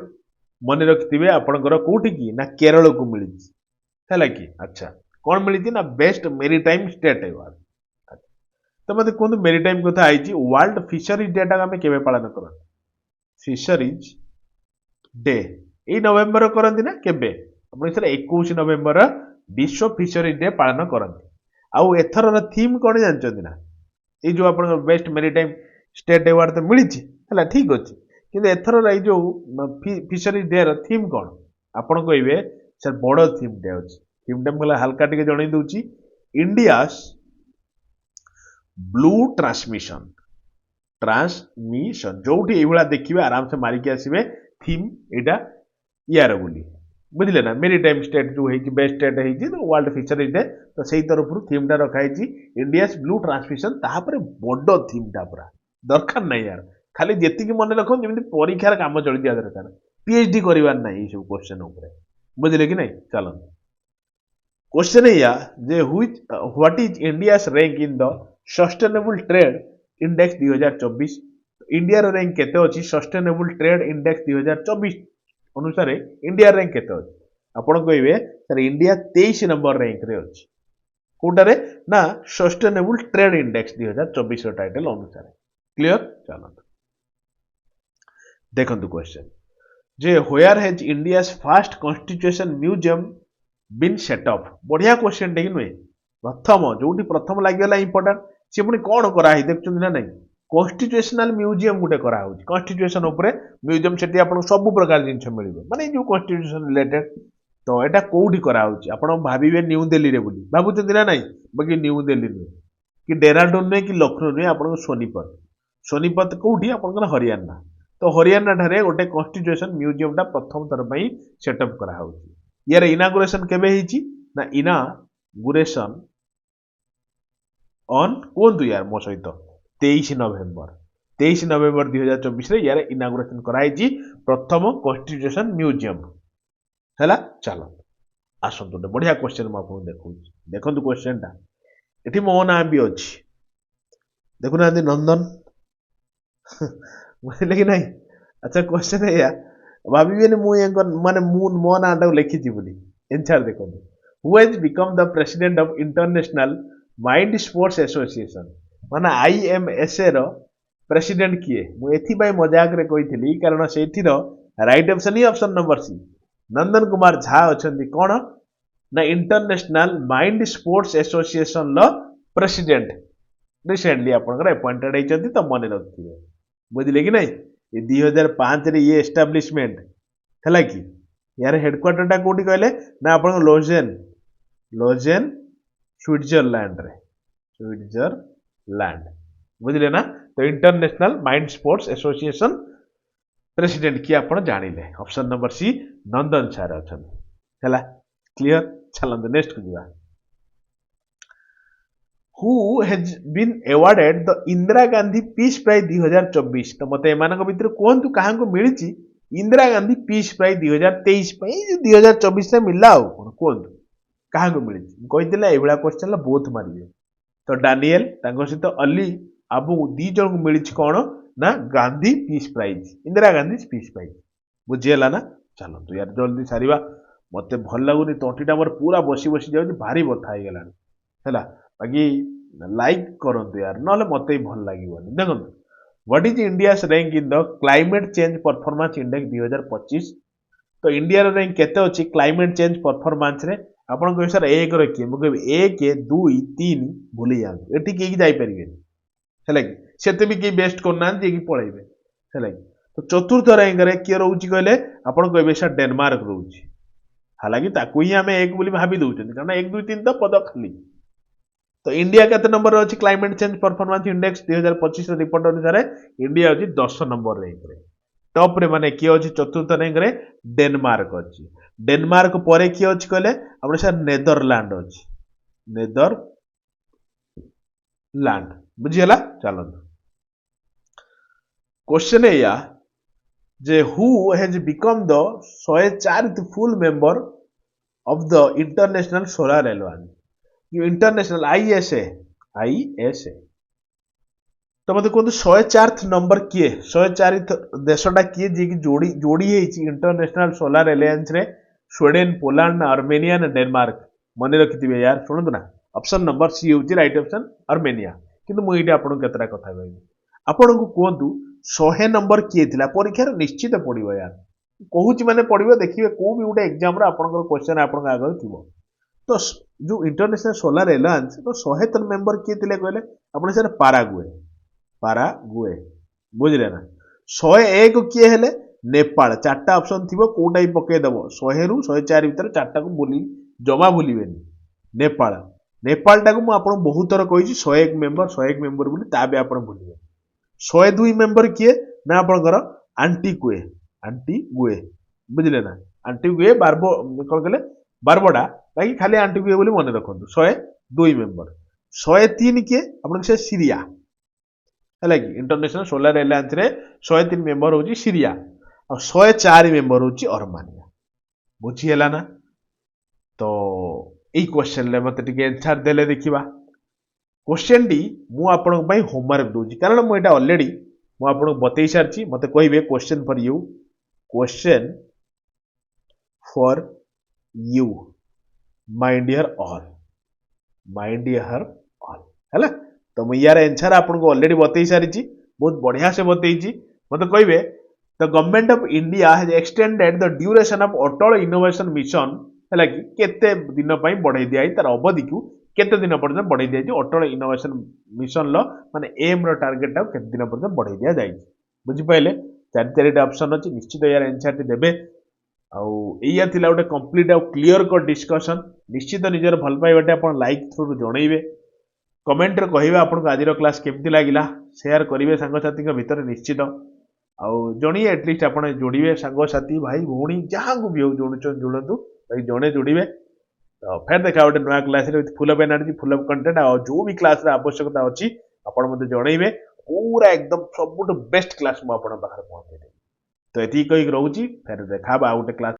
मन रखिथिबे आपनकर कोठी की ना केरल को मिली हैला कि अच्छा कौन मिली ना बेस्ट मेरीटाइम स्टेट अवार्ड तो मते कोन मेरीटाइम कथा आइची वर्ल्ड फिशरीज डे टा हमें केबे पालन करन फिशरीज डे ଏଇ ନଭେମ୍ବର କରନ୍ତି ନା କେବେ ଆପଣ ଏଥର 21 ନଭେମ୍ବର ବିଶ୍ୱ ଫିଶରୀ ଡେ ପାଳନ କରନ୍ତି ଆଉ ଏଥରର ଥିମ୍ କଣ ଜାଣିଛନ୍ତି ନା ଏଇ ଯୋଉ ଆପଣଙ୍କ ବେଷ୍ଟ ମେରିଟାଇମ୍ ଷ୍ଟେଟ୍ ଆୱାର୍ଡ ତ ମିଳିଛି ହେଲା ଠିକ ଅଛି କିନ୍ତୁ ଏଥରର ଏଇ ଯୋଉ ଫିଶରୀ ଡେ ର ଥିମ୍ କଣ ଆପଣ କହିବେ ସାର୍ ବଡ ଥିମ୍ ଟେ ଅଛି ଥିମ୍ ଟା ମୁଁ ହାଲକା ଟିକେ ଜଣେଇ ଦଉଛି ଇଣ୍ଡିଆସ୍ ବ୍ଲୁ ट्रांसमिशन जोठी एभला देखिए आराम से मारिकी आसवे थीम एटा यार बोली बुझले ना मेरीटाइम स्टेट जो है बेस्ट स्टेट है तो वर्ल्ड फिशर डे तो सही तरफ थीम टा रखाई इंडियास ब्लू ट्रांसमिशन तापर बड़ थीम टा पूरा दरकार नहीं यार खाली जी मन रख जमी परीक्षार काम चली जाए दरकार पीएचडी करार ना सब क्वेश्चन बुझे कि नहीं चलो क्वेश्चन या जे what is India's rank in the sustainable trade index 2024 India rank केते अछि सस्टेनेबल ट्रेड इंडेक्स 2024 अनुसार इंडिया रैंक केते अछि आपण कहबे सर इंडिया 23 नंबर रैंक रे अछि कोटारे ना सस्टेनेबल ट्रेड इंडेक्स 2024 रो टाइटल अनुसार क्लियर चलो देखंतु क्वेश्चन जे where has India's first constitution museum been set up बढ़िया क्वेश्चन टे नुहे प्रथम जोटी प्रथम लागला इंपोर्टेंट सी पुणी कौन कराई देखुं ना नहीं कन्स्टिट्यूशनल म्यूजियम गोटे कराऊँ कन्स्टिट्यूशन म्यूजियम से सब प्रकार जिन मिले माने जो कन्स्टिट्यूशन रिलेटेड तो यहाँ कौटी कराऊँ आप भावे न्यू दिल्ली रे बोली भावुं ना नहीं बाकी न्यू दिल्ली नुहे कि डेराडून नुहे कि लखनऊ नुहे आप सोनीपत सोनीपत कौटी आप हरियाणा तो हरियाणा ठारे गोटे कन्स्टिट्यूशन म्यूजियम टा प्रथम थर सेटअप कराऊँ यार इनागुरेशन केबे हेची ना इनागुरेशन ऑन कहतु यार मो सहित 23 नवेम्बर 2024 यार इनागुरेशन कराई प्रथम कन्स्टिट्यूशन म्यूजियम है चलो आसतु बढ़िया क्वेश्चन मुझे देखो देखो क्वेश्चन टा ये मो ना भी अच्छी देखुना नंदन बुझे कि नहीं अच्छा क्वेश्चन है भावे माने मो ना लिखी बोली एंसर देखो who has become the president of international mind sports association माने आईएमएसए रो प्रेसिडेंट किए मुझे मजाक रे कही कारण से राइट ऑप्शन ही ऑप्शन नंबर सी नंदन कुमार झा अच्छा कौन ना इंटरनेशनल माइंड स्पोर्ट्स एसोसिएशन लो प्रेसिडेंट रिसेंटली आपंकर अपॉइंटेड होती तो मन रखिए बुझे कि नहीं ये 2005 रे ये एस्टाब्लिशमेंट है कि यार हेडक्वार्टर टा कोठी कहले ना आपण लोजेन लोजेन स्विट्जरलैंड रे स्विट्जरलैंड बुझिले ना तो international mind sports association president किए आपण जानिले ऑप्शन नंबर सी नंदन सार अछन हैला क्लियर चलंद नेक्स्ट को दिबा who has been awarded the Indira Gandhi peace prize 2024 तो मते एमानक भितर कोहंतु काहा को मिलिची इंदिरा गांधी पीस प्राइज 2023 पई 2024 रे मिलला हो कोहंतु काहा को मिलिची कहितले एबळा क्वेश्चन ला बहुत मारिबे तो डानियल तांको सहित अली आबु दी जन को मिलिची कोन ना Gandhi peace prize Indira Gandhi peace prize बुझियला ना चलो तो यार जल्दी सारिबा मते भल लागुनी तंटीटा मोर पूरा बसी बसी जाउची भारी बथा हो गलानी हैला बाकी लाइक करंतु यार नले मते ही भल लागिबनी देखंतु what is India's rank in the climate change performance index 2025 तो इंडिया रो रैंक केते अछि क्लाइमेट चेंज परफॉर्मेंस रे आपण को सर 1 रखिए मु कहबी 1 2 3 भूली जान एठी के जाई परिबेनी हैला कि सेते भी के बेस्ट करना जे कि पळेबे हैला कि तो चतुर्थ रैंक रे के रहउची कहले आपण कहबे सर डेनमार्क रहउची हालांकि ताकू ही आमे एक बोली भाबी दउछन कारण 1 2 3 तो पद खाली तो इंडिया केते नंबर रे अछि climate change performance index 2025 ray report अनुसार इंडिया अछि 10 नंबर रैंक रे टॉप रे माने के अछि चतुर्थ रैंक रे डेनमार्क अछि डेनमार्क परे के अछि कहले आपण सर नेदरलैंड अछि नेदरलैंड बुझियला चलो क्वेश्चन है या जे who has become the 104th full member of the international solar alliance ये इंटरनेशनल आईएसए तो मते कोन 104th नंबर किए 104th देशटा किए जे कि जोड़ी हेची इंटरनेशनल सोलर एलायंस रे Sweden Poland Armenia and Denmark मने रखिथिबे यार सुनंतु ना ऑप्शन नंबर सी होची राइट ऑप्शन आर्मेनिया किंतु मु एटी आपन केतरा कथा कहबी आपन को कोंतु 100 नंबर किए थिला परीक्षा रे निश्चित पड़िबो यार कहूची माने पड़िबो देखिबे को भी उडे एग्जाम रे आपन क्वेश्चन आपन आगर थिबो तो जो इंटरनेशनल सोलर एलायंस तो 100 मेंबर किए थिले कहले आपन सर पारागुए बुझले ना 101 किए हेले नेपाल चारटा ऑप्शन थिबो कोटाई पके दबो 100 रु 104 भीतर चारटा को बोली जमा भूलिबेनी नेपाल टाको मु आपन बहुत थर कहिछि 101 मेंबर बोली ता बे आपन भूलिबे 102 मेंबर किए ना आपनकर आंटीगुए बुझले ना आंटीगुए बारबो कोन कहले बारबोडा बाकी खाली आंटीगुए बोली मन रखंतु 102 मेंबर 103 किए आपन से सीरिया हैला कि इंटरनेशनल सोलर एलायंस रे 103 मेंबर होची सीरिया और 104 मेंबर होची आर्मेनिया बुझी हैला ना तो एई क्वेश्चन ले मते टिके आंसर देले देखिबा क्वेश्चन डी मु आपन पई होमवर्क दोची कारण मु एटा ऑलरेडी मु आपन बतई सारची मते कहबे question for you my dear all हैला तो मु यार आंसर आपन को ऑलरेडी बतई सारची बहुत बढ़िया से बतईची मते कहबे the government of India has extended the duration of Atal innovation mission हैला कि केते दिन पई बढ़ाई दियाई तार अवधि को केते दिन पर्यंत बढ़ाई दिया अटल इनोवेशन मिशन लो माने एम रो टारगेट टा केते दिन पर्यंत बढ़ाई दिया जाई बुझि पाइले चार चारिटा ऑप्शन अछि निश्चित यार आंसर टी देबे आउ एया थिला गोटे कंप्लीट आउ क्लियर कट डिस्कशन निश्चित निजर भल पाइबाटे आपण लाइक थ्रू जणैबे कमेंट रे कहिबे आपण को आजिरो क्लास केमति लागिला शेयर करिवे संग साथी के भीतर निश्चित आउ जणी एटलीस्ट आपण जोड़िबे संग साथी भाई भौणी जहां को भी जोड़ंतु भाई जणे जोड़िबे तो फिर देखा गोटे नुआ class full of energy full of content आ जो भी क्लास रे आवश्यकता अछि आपण मते जणैबे पूरा एकदम सबुठ बेस्ट क्लास मु आपण बाहर पहुंचेबे तो एती कहि रहउची फिर देखा बा गोटे क्लास